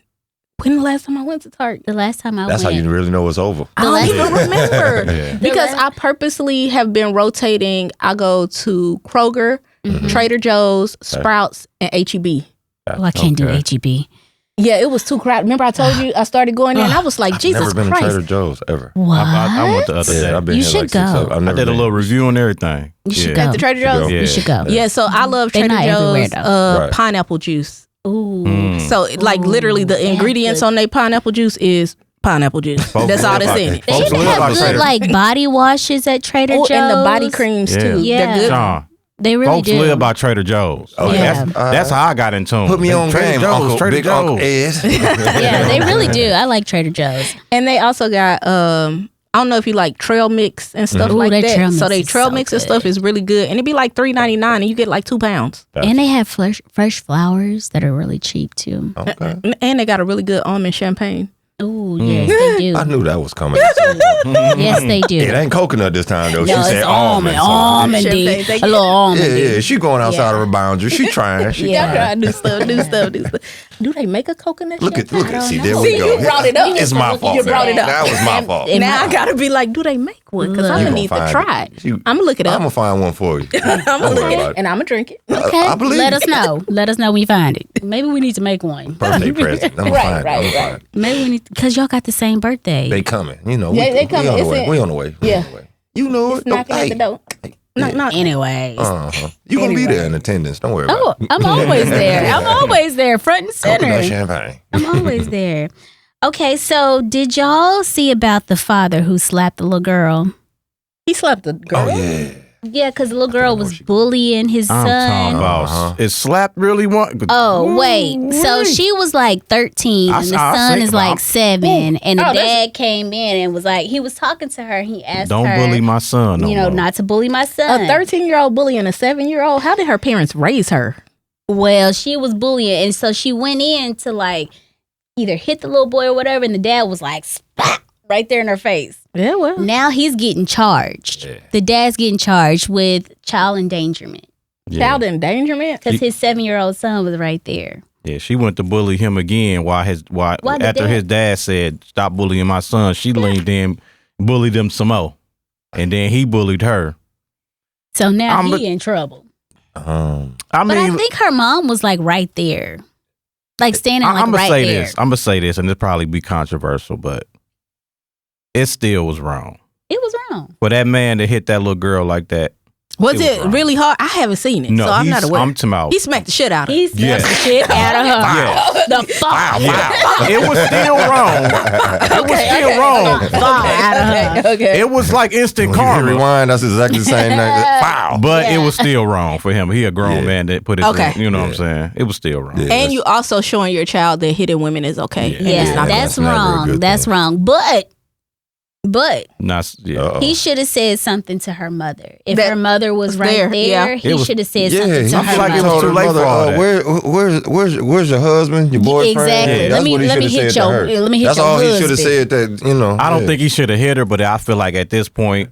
When the last time I went to Target? The last time I That's how went. you really know it's over. I don't even remember Yeah. because I purposely have been rotating. I go to Kroger, Mm-hmm. Trader Joe's, Sprouts, and HEB. Well, I can't do HEB. Yeah, it was too crowded. Remember I told you I started going there and I was like, Jesus Never been Christ. to Trader Joe's ever. What? I went the other day. Yeah, I've been You here should like 6 go. I've never I did a been. little review and everything. You should Yeah. go. At the Trader Joe's? Yeah. You should go. Yeah, so I love They're Trader not everywhere, Joe's though. Right. pineapple juice. Ooh. So like literally the that's ingredients good. on their pineapple juice is pineapple juice. Folks That's all live that's like in that. it. They Folks even live have like good Trader- like body washes at Trader Joe's. And the body creams too. Yeah. They're good. Sean, They really folks do. live by Trader Joe's. Okay. Yeah. That's how I got in tune. Put me on Trader game, Joe's, Uncle Trader Big Joe's. Uncle Ed. Yeah, they really do. I like Trader Joe's. And they also got I don't know if you like trail mix and stuff Ooh, like that that. trail So mix they is trail so mix and good. stuff is really good. And it'd be like $3.99 and you get like 2 pounds. And they have fresh flowers that are really cheap too. Okay. And they got a really good almond champagne. Ooh, yes, they do. I knew that was coming. Yes, they do. It ain't coconut this time though. No, She it's said almond. almond. Almondy. Champagne. A little almondy. Yeah, she going outside of her boundary. She trying. She Yeah, trying. do stuff. Do they make a coconut Look champagne? at. See, know. there See, we go. you brought it up. It's my fault. You brought it up. That was my fault. Now I gotta be like, do they make one? Because I'm You gonna need to find try it. it. I'm gonna look it I'm up. gonna find one for you. I'm gonna Don't look worry at about it it. and I'm gonna drink it. Okay, I believe let you. us know. Let us know when you find it. Maybe we need to make one. Birthday present. I'm gonna find it. I'm gonna find it. Maybe we need because y'all got the same birthday. They coming. You know. Yeah, they coming. We on the It's way. in- We on the way. We Yeah. on the way. You know it. Knocking at the door. Knock. Anyways. You gonna be there in attendance. Don't worry Oh, about it. I'm always there. I'm always there, front and Coconut center. champagne. I'm always there. Okay, so did y'all see about the father who slapped the little girl? He slapped the girl. Oh yeah. Yeah, because the little girl was bullying his I'm talking son. about is slapped really one? Oh, wait. So she was like 13 and the son is like 7. And the dad came in and was like, he was talking to her. He asked Don't her, bully my son. No more. not to bully my son. A 13-year-old bullying a 7-year-old. How did her parents raise her? Well, she was bullying. And so she went in to like either hit the little boy or whatever. And the dad was like, spot, right there in her face. Yeah, well. Now he's getting charged. Yeah. The dad's getting charged with child endangerment Yeah. Child endangerment. because his 7-year-old son was right there. Yeah, she went to bully him again while the after dad- his dad said stop bullying my son. She leaned in, bullied him some more, and then he bullied her. So now I'm he in trouble. I But I mean, think her mom was like right there, like standing like I'm gonna right say there. this. I'm gonna say this, and it'll probably be controversial, but it still was wrong It was wrong. for that man to hit that little girl like that. Was It was it wrong. really hard? I haven't seen it, No, so I'm not aware. I'm talking about. He smacked the shit out of her. He slapped the shit out of her. Yeah. The fuck Yeah. It was still wrong. It was still wrong. out of her. Okay. It was like instant When you karma. rewind, that's exactly the same thing. Wow. But it was still wrong for him. He a grown Yeah. man that put his, Okay. you know what I'm saying? It was still wrong. Yeah. And you also showing your child that hitting women is okay. Yeah. And Yeah, it's not that's that's never a wrong. good That's thing. wrong. But Yeah. Uh-oh. he should have said something to her mother. If That her mother was right there, there, yeah. he It was- should have said Yeah, something he to I her feel like it mother. was told too her late mother, for all that. where's your husband, your boyfriend? Exactly. That's what he Let me should have hit said to your- her. let me hit That's your all he should have husband. said. That I don't think he should have hit her, but I feel like at this point,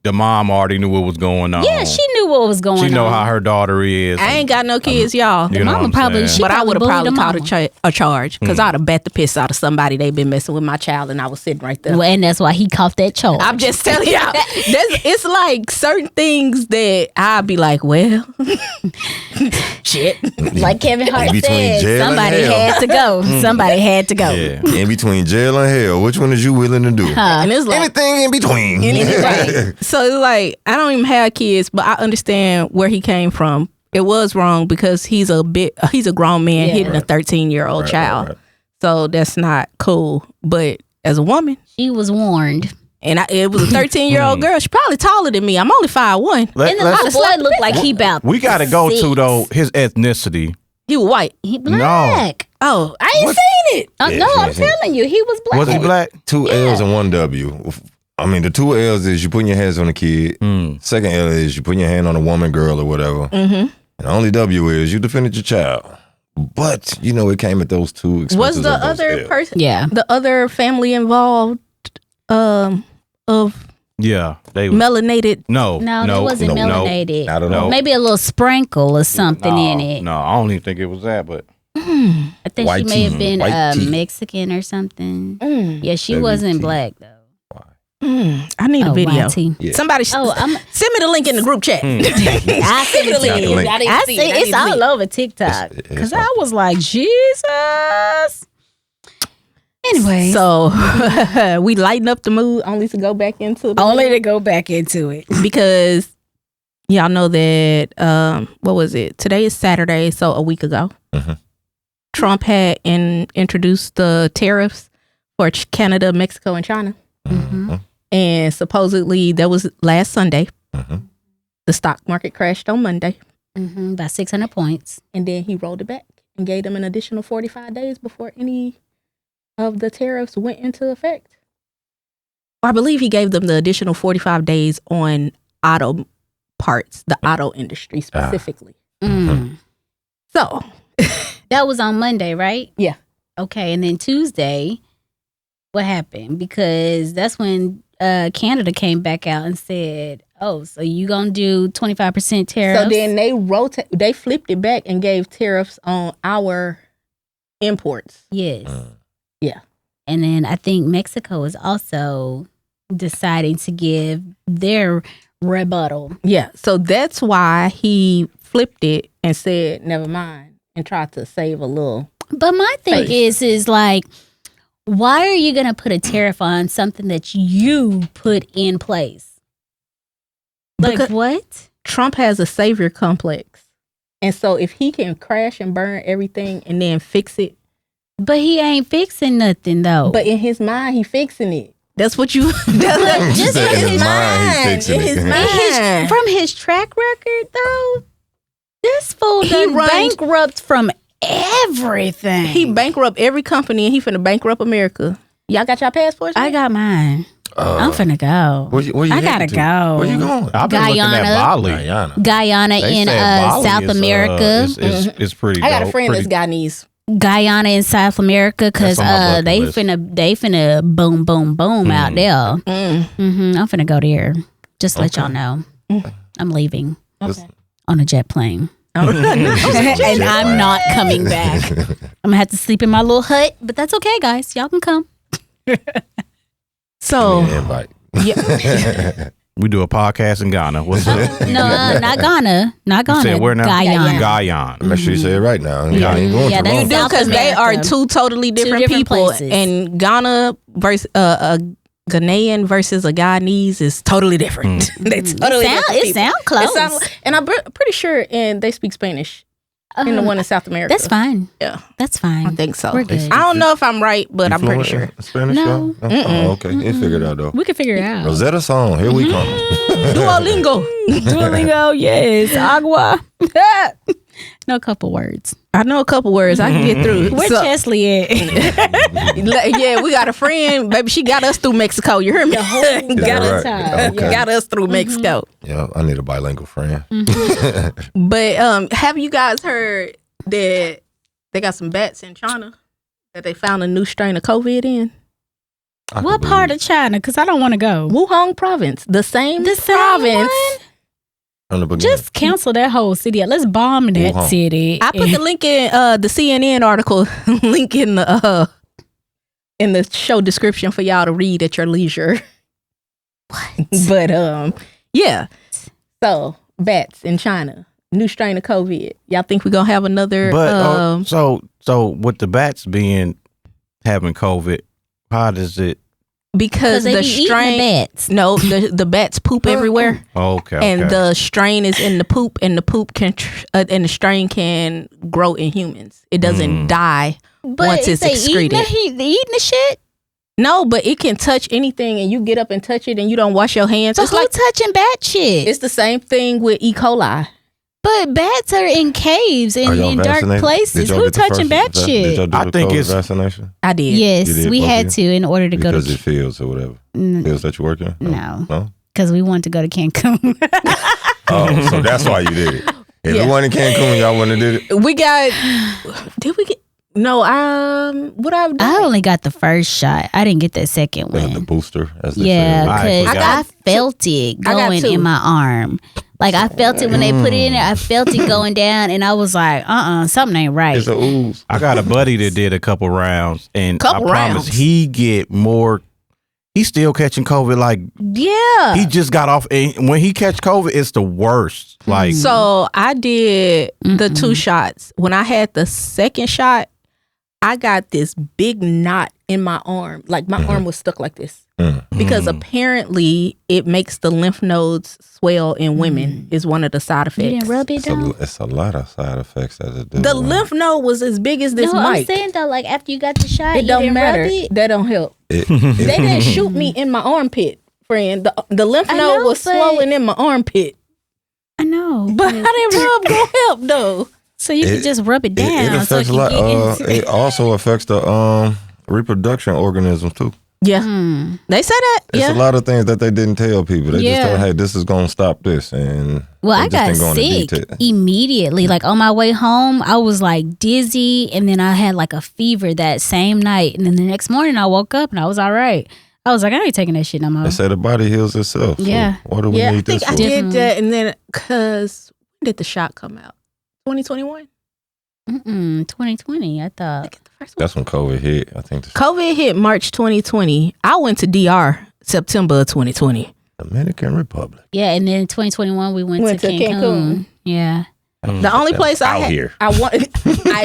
the mom already knew what was going on. Yeah, she knew what was going on. She know how her daughter is. I ain't got no kids, y'all. You know mama what I'm probably- saying? she But I would have bullied probably the caught mama. a charge because I'd have bet the piss out of somebody they been messing with my child and I was sitting right there. Well, and that's why he caught that charge. I'm just telling y'all, it's like certain things that I'd be like, well, shit. Like Kevin Hart In between said, jail and somebody hell. had to go. Somebody had to go. Yeah. In between jail and hell, which one is you willing to do? And it's like, Anything in between. right. So it's like, I don't even have kids, but I understand where he came from. It was wrong because he's a grown man Yeah. hitting a 13-year-old child. right. So that's not cool. But as a woman, She was warned. and it was a 13-year-old girl. She's probably taller than me. I'm only 5'1". And the little boy looked like he about We got to go six. to though his ethnicity. He was white. He black. Oh, I ain't seen it. Yeah, No, she I'm ain't seen it. telling you, he was black. Was he black? 2 L's and 1 W. I mean, the 2 L's is you putting your hands on the kid. Second L is you putting your hand on a woman, girl, or whatever. And the only W is you defended your child. But, it came at those two expenses. Was the of those other L's. person, Yeah. the other family involved of Yeah, they melanated? no, No, it wasn't melanated. I don't know. Maybe a little sprinkle or something in it. No, I don't even think it was that, but I think White she may have tea. been White tea. Mexican or something. Yeah, she Maybe wasn't tea. black though. I need a video. YT. Yeah. Somebody Oh, I'm. send me the link in the group chat. I sent it to Got the you. link. I didn't I see see it. I it's didn't see all it. over TikTok It's because on. I was like, Jesus. Anyway, So we lighten up the mood only to go back into the only to go back into it. because y'all know that what was it? Today is Saturday, so a week ago, Trump had introduced the tariffs for Canada, Mexico, and China, and supposedly that was last Sunday. The stock market crashed on Monday, By 600 points. and then he rolled it back and gave them an additional 45 days before any of the tariffs went into effect. I believe he gave them the additional 45 days on auto parts, the auto industry specifically. So, That was on Monday, right? Yeah. Okay, and then Tuesday, what happened? Because that's when Canada came back out and said, "Oh, so you gonna do 25% tariffs?" so then they flipped it back and gave tariffs on our imports. yes, Yeah. and then I think Mexico is also deciding to give their rebuttal. Yeah. So that's why he flipped it and said, never mind, and tried to save a little. But my thing is like, why are you gonna put a tariff on something that you put in place? Like Because- what? Trump has a savior complex. And so if he can crash and burn everything and then fix it, But he ain't fixing nothing though. but in his mind, he fixing it. That's what you. She just said in his mind, he in fixing his it. mind. from his track record though, this fool He done runs- bankrupt from everything. He bankrupt every company and he finna bankrupt America. Y'all got y'all passports? I got mine. I'm finna go. Where you I headed gotta to? go. Where you going? I've been looking at Guyana. Bali. Guyana. Guyana They in said Bali South is, America. It's pretty. I got a dope, friend that's pretty- Guyanese. Guyana in South America because That's on my they bucket list. finna boom boom boom out there. Mm. I'm finna go there. Just let y'all know. I'm leaving Just- on a jet plane. Oh, And I'm not coming back. I'm gonna have to sleep in my little hut, but that's okay, guys. Y'all can come. So, Invite. yeah, We do a podcast in Ghana. What's up? No, not Ghana. Not You Ghana. said where now? Guyana. Guyana. Make sure you say it right now. Yeah. You ain't going Yeah, too that's long. South because they are America. two totally different, different people. places. And Ghana versus a Ghanaian versus a Guyanese is totally different. They totally different It people. sound close. And I'm pretty sure, and they speak Spanish in the one in South America. That's fine. Yeah, That's fine. I think so. We're good. I don't know if I'm right, but You I'm pretty fluent sure. in Spanish, No. girl? Oh, okay. You figured it out though. We can figure it out. Rosetta song. Here we come. Duolingo. Duolingo, yes. Agua. No couple words. I know a couple words. I can get through. Where So- Chesley at? yeah, we got a friend, baby. She got us through Mexico. You hear me? got us, right. Okay. got us through Mexico. Yeah, I need a bilingual friend. But have you guys heard that they got some bats in China that they found a new strain of COVID in? I can What believe part it. of China? Because I don't want to go. Wuhan province, the same The same province. one? From the beginning. Just cancel that whole city. Let's bomb that Wuhan. city. I put the link in the CNN article link in the show description for y'all to read at your leisure. But yeah. So bats in China, new strain of COVID. Y'all think we're gonna have another? But so with the bats having COVID, how does it? because they the be eating strain. the bats. No, the bats poop everywhere, Okay. and the strain is in the poop, and the poop can and the strain can grow in humans. It doesn't die But once it's excreted. Eating the shit. No, but it can touch anything, and you get up and touch it, and you don't wash your hands. So It's who like touching bat shit? it's the same thing with E. coli. But bats are in caves and Are y'all in dark vaccinated? places. Did y'all Who get the touching first bat Did shit? y'all do I the think COVID it's- vaccination? I did. Yes, You did, we both had of to in order to Because go it to. fields or whatever. Fields that you work in? No. No? Because we wanted to go to Cancun. Oh, so that's why you did it. If Yeah. it wasn't in Cancun, y'all wouldn't have did it? We got. Did we get? No. What I've done? I only got the first shot. I didn't get that second The one. booster, as they Yeah, say. I because forgot. I felt it I got going two. in my arm. Like I felt it when they put it in there. I felt it going down, and I was like, something ain't right. It's a ooze. I got a buddy that did a couple rounds, and Couple I promise rounds? he get more. He's still catching COVID. Like Yeah. he just got off. And when he catch COVID, it's the worst. Like So I did the 2 shots. When I had the second shot, I got this big knot in my arm. Like my arm was stuck like this. Because apparently it makes the lymph nodes swell in women is one of the side effects. You didn't rub it down? It's a lot of side effects as it does. The lymph node was as big as this No, I'm mic. saying though, like after you got the shot, It you don't didn't matter. rub it? That don't help. It, They didn't shoot me in my armpit, friend. The lymph I node know, was but- swollen in my armpit. I know. But how that rub gonna help though? So you can just rub it down. it so affects it a lot. can get into It also affects the reproduction organisms too. Yeah. They say that. It's a lot of things that they didn't tell people. They Yeah. just thought, hey, this is gonna stop this, and Well, they I just got didn't go into sick detail. immediately. Like on my way home, I was like dizzy, and then I had like a fever that same night. And then the next morning, I woke up and I was all right. I was like, I ain't taking that shit no more. They say the body heals itself. So Yeah. what do we Yeah, I need think this I for? did that, and then because when did the shot come out? 2021. 2020. I thought. That's when COVID hit. I think the COVID hit March 2020. I went to DR September of 2020. Dominican Republic. Yeah, and then 2021 we went to Cancun. Yeah, The only place I Out had, here. I want, I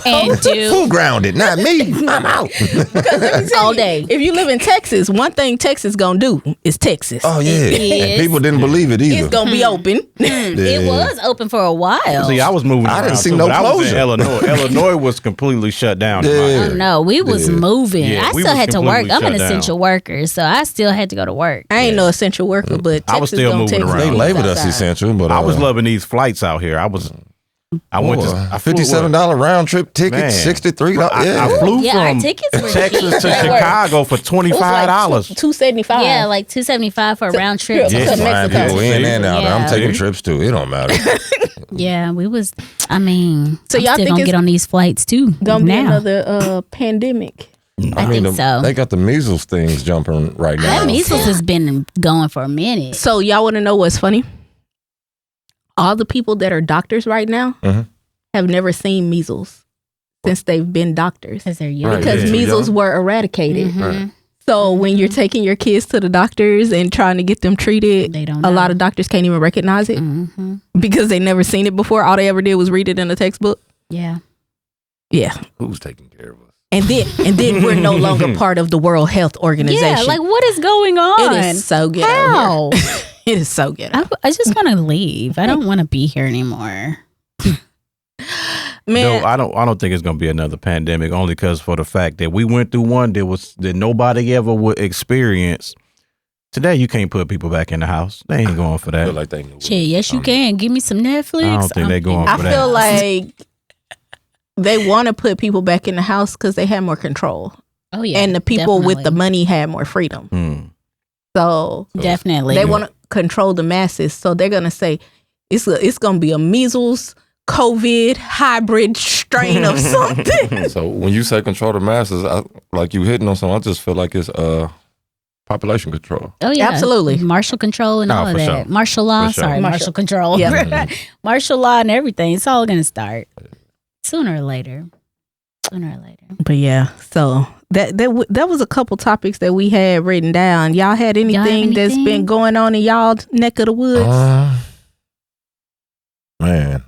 and do Who grounded? Not me. I'm out. all day. If you live in Texas, one thing Texas gonna do is Texas. Oh yeah. is. And people didn't believe it either. It's gonna be open. It was open for a while. see, I was moving. I didn't around, see too, no but I was in closure. Illinois. Illinois was completely shut down. in my Yeah. area. Oh no, we was moving. Yeah, I we still was had to work. completely I'm an shut down. essential worker, so I still had to go to work. I ain't no essential worker, but Texas I was still gonna moving Texas around. They labeled us outside. essential, but I was loving these flights out here. I went to I flew- $57 round trip ticket, Man. $63. I Yeah. flew Yeah, our from tickets were Texas cheap. to They were- Chicago for $25. $275. Yeah, like $275 for a round trip. Yeah. to To Flying Mexico. people in and out. Yeah. I'm taking trips too. It don't matter. Yeah, we was. I mean, So I'm y'all still think gonna it's get on these flights too. Gonna be now. another pandemic. I think so. They got the measles things jumping right now. That measles has been going for a minute. So y'all want to know what's funny? All the people that are doctors right now Mhm. have never seen measles since they've been doctors Because they're young. Right. because Yeah. measles Young. were eradicated. Mhm. Right. So when you're taking your kids to the doctors and trying to get them treated, They don't a know. lot of doctors can't even recognize it Mhm. because they never seen it before. All they ever did was read it in a textbook. Yeah. Yeah. Who's taking care of us? And then we're no longer part of the World Health Organization. Yeah, like what is going on? it is so good. How? Out here. It is so good. I just want to leave. I don't want to be here anymore. Man, No, I don't think it's gonna be another pandemic. Only because for the fact that we went through one that nobody ever would experience. Today you can't put people back in the house. They ain't going for I feel that. like they knew. Shit, yes, you can. Give me some Netflix. I don't think they going I for feel that. like they want to put people back in the house because they had more control, Oh yeah, and the people with the definitely. money had more freedom. Hmm. So Definitely. they want to control the masses. So they're gonna say it's gonna be a measles, COVID hybrid strain of something. So when you say control the masses, like you hitting on something, I just feel like it's population control. Oh yeah, Absolutely. Martial control and No, all of for that. sure. Martial law. For sure. Sorry, Martial- martial control. Yeah. Martial law and everything. It's all gonna start sooner or later. Sooner or later. But yeah, so that was a couple topics that we had written down. Y'all had anything that's anything? been going on in y'all neck of the woods? Man,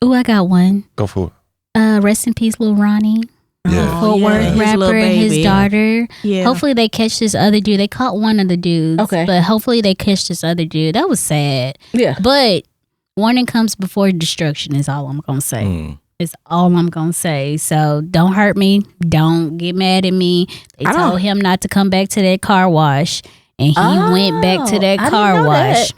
Oh, I got one. go for it. Rest in peace, Lil Ronnie. Yeah. Fort Worth his rapper little and his baby. daughter. Yeah. Hopefully they catch this other dude. They caught one of the dudes. Okay. But hopefully they catch this other dude. That was sad. Yeah. But warning comes before destruction is all I'm gonna say. Hmm. Is all I'm gonna say. So don't hurt me. Don't get mad at me. They told him not to come back to that car wash, and he went back to that car wash.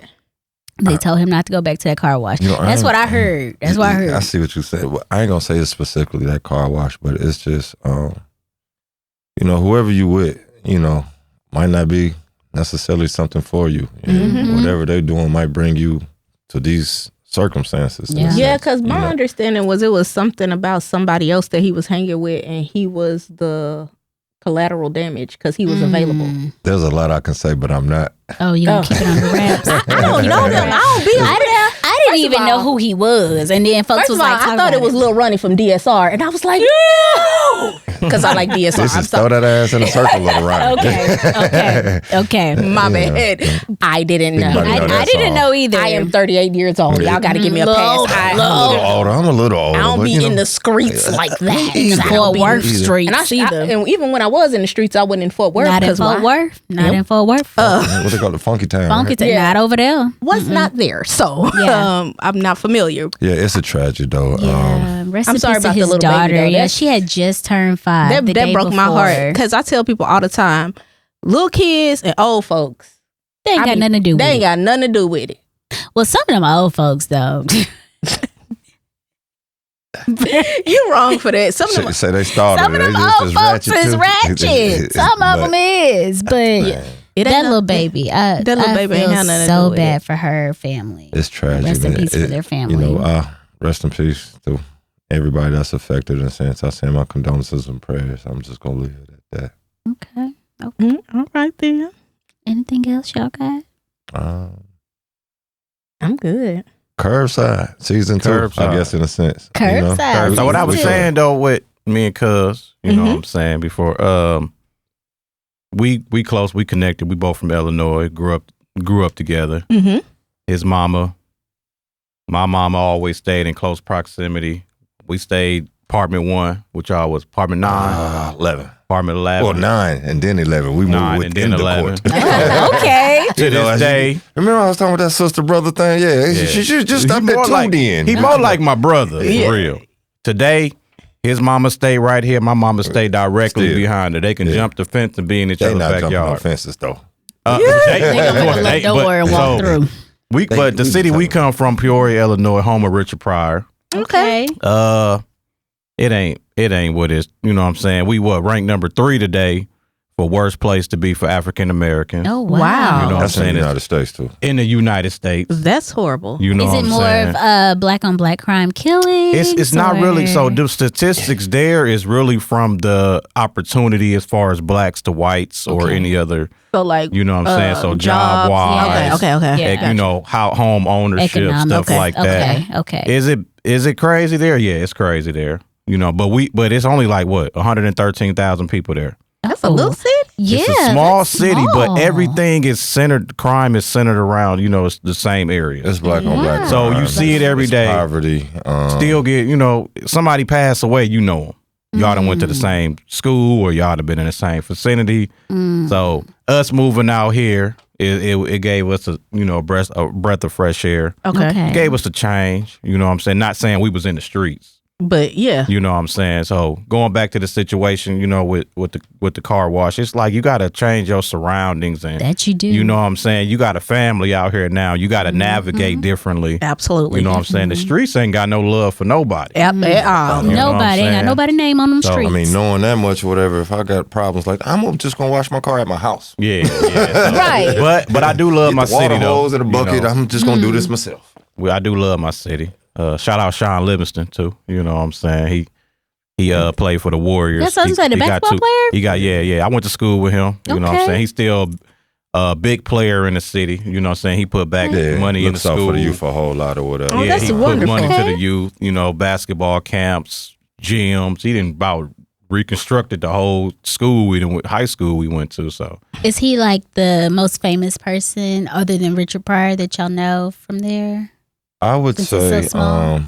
They told him not to go back to that car wash. That's what I heard. That's what I heard. I see what you said. Well, I ain't gonna say it's specifically that car wash, but it's just, whoever you with, might not be necessarily something for you. And whatever they're doing might bring you to these circumstances. Yeah, because my understanding was it was something about somebody else that he was hanging with, and he was the collateral damage because he was available. There's a lot I can say, but I'm not. Oh, you gonna keep it under wraps? I don't know them. I don't be over there. I didn't even know who he was, and then folks First was of all, like, I thought it was Lil Ronnie from DSR, and I was like, no, because I like DSR. This is throw that ass in a circle, Little Ronnie. Okay. My bad. I didn't know. I didn't know either. I am 38 years old. Y'all got to give me a pass. I'm a little older. I don't be in the streets like that. Fort Worth streets and even when I was in the streets, I wasn't in Fort Worth. Not in Fort Worth. Not in Fort Worth. What they call the Funky Town. Funky Town. Not over there. Was not there. So I'm not familiar. Yeah, it's a tragedy though. Yeah. I'm sorry about his the little daughter. baby, though. Yeah, she had just turned 5. That broke my heart because I tell people all the time, little kids and old folks, they ain't got nothing to do with it. They ain't got nothing to do with it. Well, some of them old folks though. You wrong for that. Some of them say they started. Some of them old folks is ratchet. Some of them is, but that little baby, that little baby ain't had nothing to do so with bad it. for her family. It's tragic. Rest in peace for their family. Rest in peace to everybody that's affected in a sense. I send my condolences and prayers. I'm just gonna leave it at that. Okay. All right then. Anything else y'all got? I'm good. Curbside season 2, I guess in a sense. Curbside. So what I was saying though with me and Cuz, you know what I'm saying before, we close, we connected. We both from Illinois, grew up together. My mama always stayed in close proximity. We stayed apartment 1, which I was apartment 9, 11. Apartment 11. Well, 9 and then 11. We moved within the 11. court. Okay. To this day. Remember I was talking about that sister brother thing? Yeah. She should just stop that 2 then. He more like my brother, for real. Today, his mama stay right here. My mama stay directly behind her. They can jump the fence and be in each other's backyard. They not jumping no fences though. They gonna open the door and walk through. But the city we come from, Peoria, Illinois, home of Richard Pryor. Okay. It ain't what it's, you know what I'm saying? We ranked number 3 today for worst place to be for African Americans. Oh, wow. You know That's what I'm saying? in the United States too. In the United States. That's horrible. You know Is it more of black on black crime killings? It's not really. So the statistics there is really from the opportunity as far as blacks to whites or any other. So like, you know what I'm saying? So job wise. Okay. Yeah. You know, how home ownership, stuff like that. Okay. Is it crazy there? Yeah, it's crazy there. You know, but it's only like 113,000 people there. That's a little city. Yeah, it's a small city, small. but everything is centered. Crime is centered around, it's the same area. It's black on black. So you see it every day. Poverty. Still get, somebody pass away, you know them. Y'all done went to the same school or y'all done been in the same vicinity. So us moving out here, it gave us a breath of fresh air. Okay. It gave us a change. You know what I'm saying? Not saying we was in the streets. But yeah. You know what I'm saying? So going back to the situation, with the car wash, it's like you got to change your surroundings. And that you do. You know what I'm saying? You got a family out here now. You got to navigate differently. Absolutely. You know what I'm saying? The streets ain't got no love for nobody. At all. Nobody. Ain't got nobody name on them streets. I mean, knowing that much or whatever, if I got problems like that, I'm just going to wash my car at my house. Yeah. Right. But I do love my city, though. Hose in a bucket. I'm just going to do this myself. I do love my city. Shout out Sean Livingston too. You know what I'm saying? He played for the Warriors. That's what I'm saying. The basketball player? He got I went to school with him. You know what I'm saying? He's still a big player in the city. You know what I'm saying? He put back money in the school. For the youth a whole lot or whatever. Oh, that's he wonderful. put money to the youth, basketball camps, gyms. He didn't about reconstructed the whole school high school we went to. So is he like the most famous person other than Richard Pryor that y'all know from there? I would say, I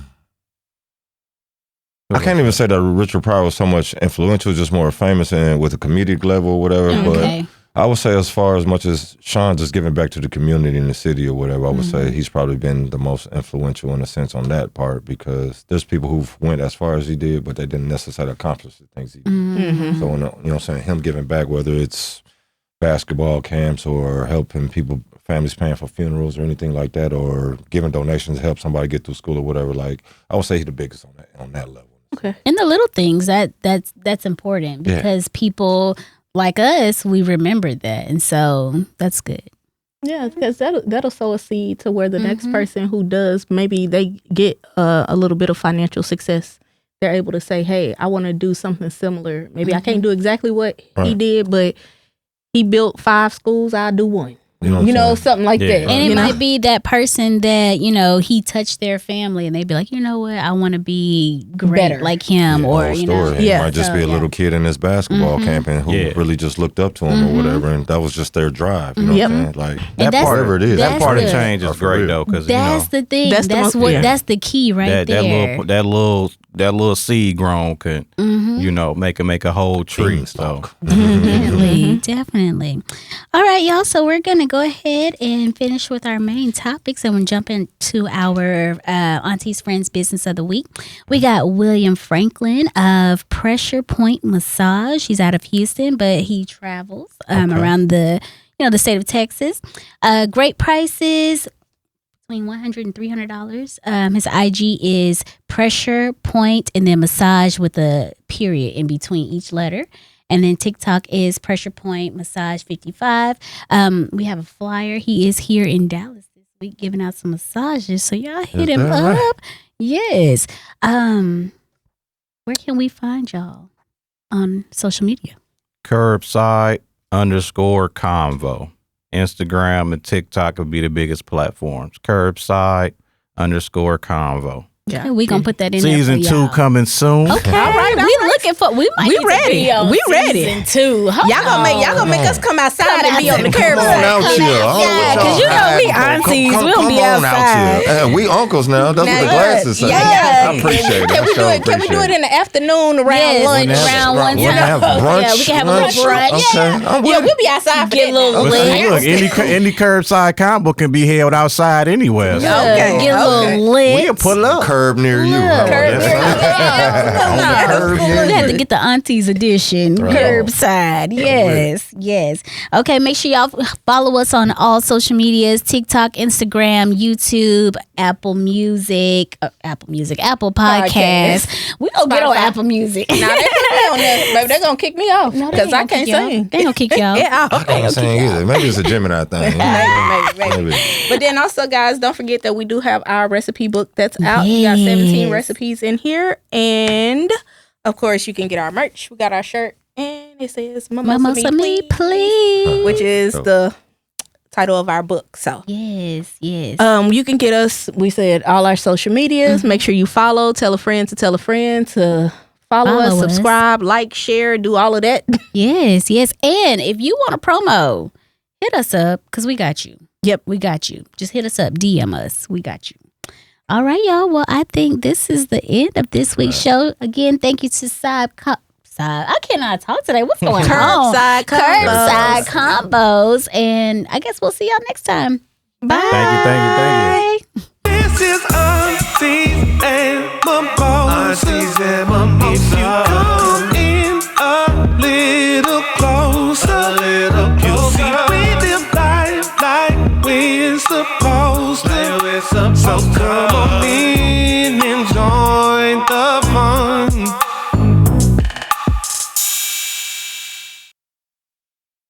can't even say that Richard Pryor was so much influential, just more famous and with a comedic level or whatever. Okay. I would say as far as much as Sean just giving back to the community in the city or whatever, I would say he's probably been the most influential in a sense on that part, because there's people who've went as far as he did, but they didn't necessarily accomplish the things he did. So, you know what I'm saying, him giving back, whether it's basketball camps or helping people, families paying for funerals or anything like that, or giving donations to help somebody get through school or whatever, like, I would say he's the biggest on that level. Okay. And the little things that's important, because people like us, we remember that, and so that's good. Yeah, because that'll sow a seed to where the next person who does, maybe they get a little bit of financial success. They're able to say, hey, I want to do something similar. Maybe I can't do exactly what he did, but he built 5 schools, I'll do 1. You know, something like that. And it might be that person that, you know, he touched their family and they'd be like, you know what, I want to be great like him, or, you know. It might just be a little kid in this basketball camp and who really just looked up to him or whatever, and that was just their drive. You know what I'm saying? Like, that part of it is. That part of change is great, though, because, that's the thing. That's the key right there. That little seed grown could, you know, make a whole tree. So Definitely. All right, y'all. So we're gonna go ahead and finish with our main topics, and we'll jump into our Auntie's Friends Business of the Week. We got William Franklin of Pressure Point Massage. He's out of Houston, but he travels around the state of Texas. Great prices. Between $100 and $300. His IG is Pressure Point and then Massage with a period in between each letter. And then TikTok is Pressure Point Massage 55. We have a flyer. He is here in Dallas this week giving out some massages. So y'all hit him up. Right? Yes. Where can we find y'all on social media? Curbside _convo. Instagram and TikTok would be the biggest platforms. Curbside _convo. Yeah, we gonna put that in season there for 2 coming soon. Okay, all right. We looking for. We ready. We ready. Season 2. Y'all gonna make us come outside and be on the curb. Come on out here. Because you know we aunties. We don't be outside. We uncles now. That's what the glasses say. Yeah. I appreciate it. Can we do it in the afternoon around lunch? Around 1 We'll have brunch. Yeah, we can have a little brunch. Okay. Yeah, we'll be outside for get a little lit. Look, any curbside combo can be held outside anywhere. So. Okay. Get a little lit. We'll pull up. Curb near you. We had to get the aunties edition. Curbside. Yes. Okay, make sure y'all follow us on all social medias: TikTok, Instagram, YouTube, Apple Podcasts. We don't get on Apple Music. Nah, they put me on there. Maybe they're gonna kick me off because I can't sing. They gonna kick y'all. Yeah, I can't sing either. Maybe it's a Gemini thing. Maybe. But then also, guys, don't forget that we do have our recipe book that's out. We got 17 recipes in here, and of course, you can get our merch. We got our shirt, and it says "Mimosa Me, Please," which is the title of our book. So yes. You can get us. We said all our social medias. Make sure you follow. Tell a friend to follow us. Subscribe, like, share, do all of that. Yes. And if you want a promo, hit us up because we got you. Yep, we got you. Just hit us up, DM us. We got you. All right, y'all. Well, I think this is the end of this week's show. Again, thank you to I cannot talk today. What's going on? Curbside Combos. And I guess we'll see y'all next time. Bye. Thank you. This is Aunties and Mimosa. If you come in a little closer, you'll see we live life like we're supposed to. So come on in and join the fun.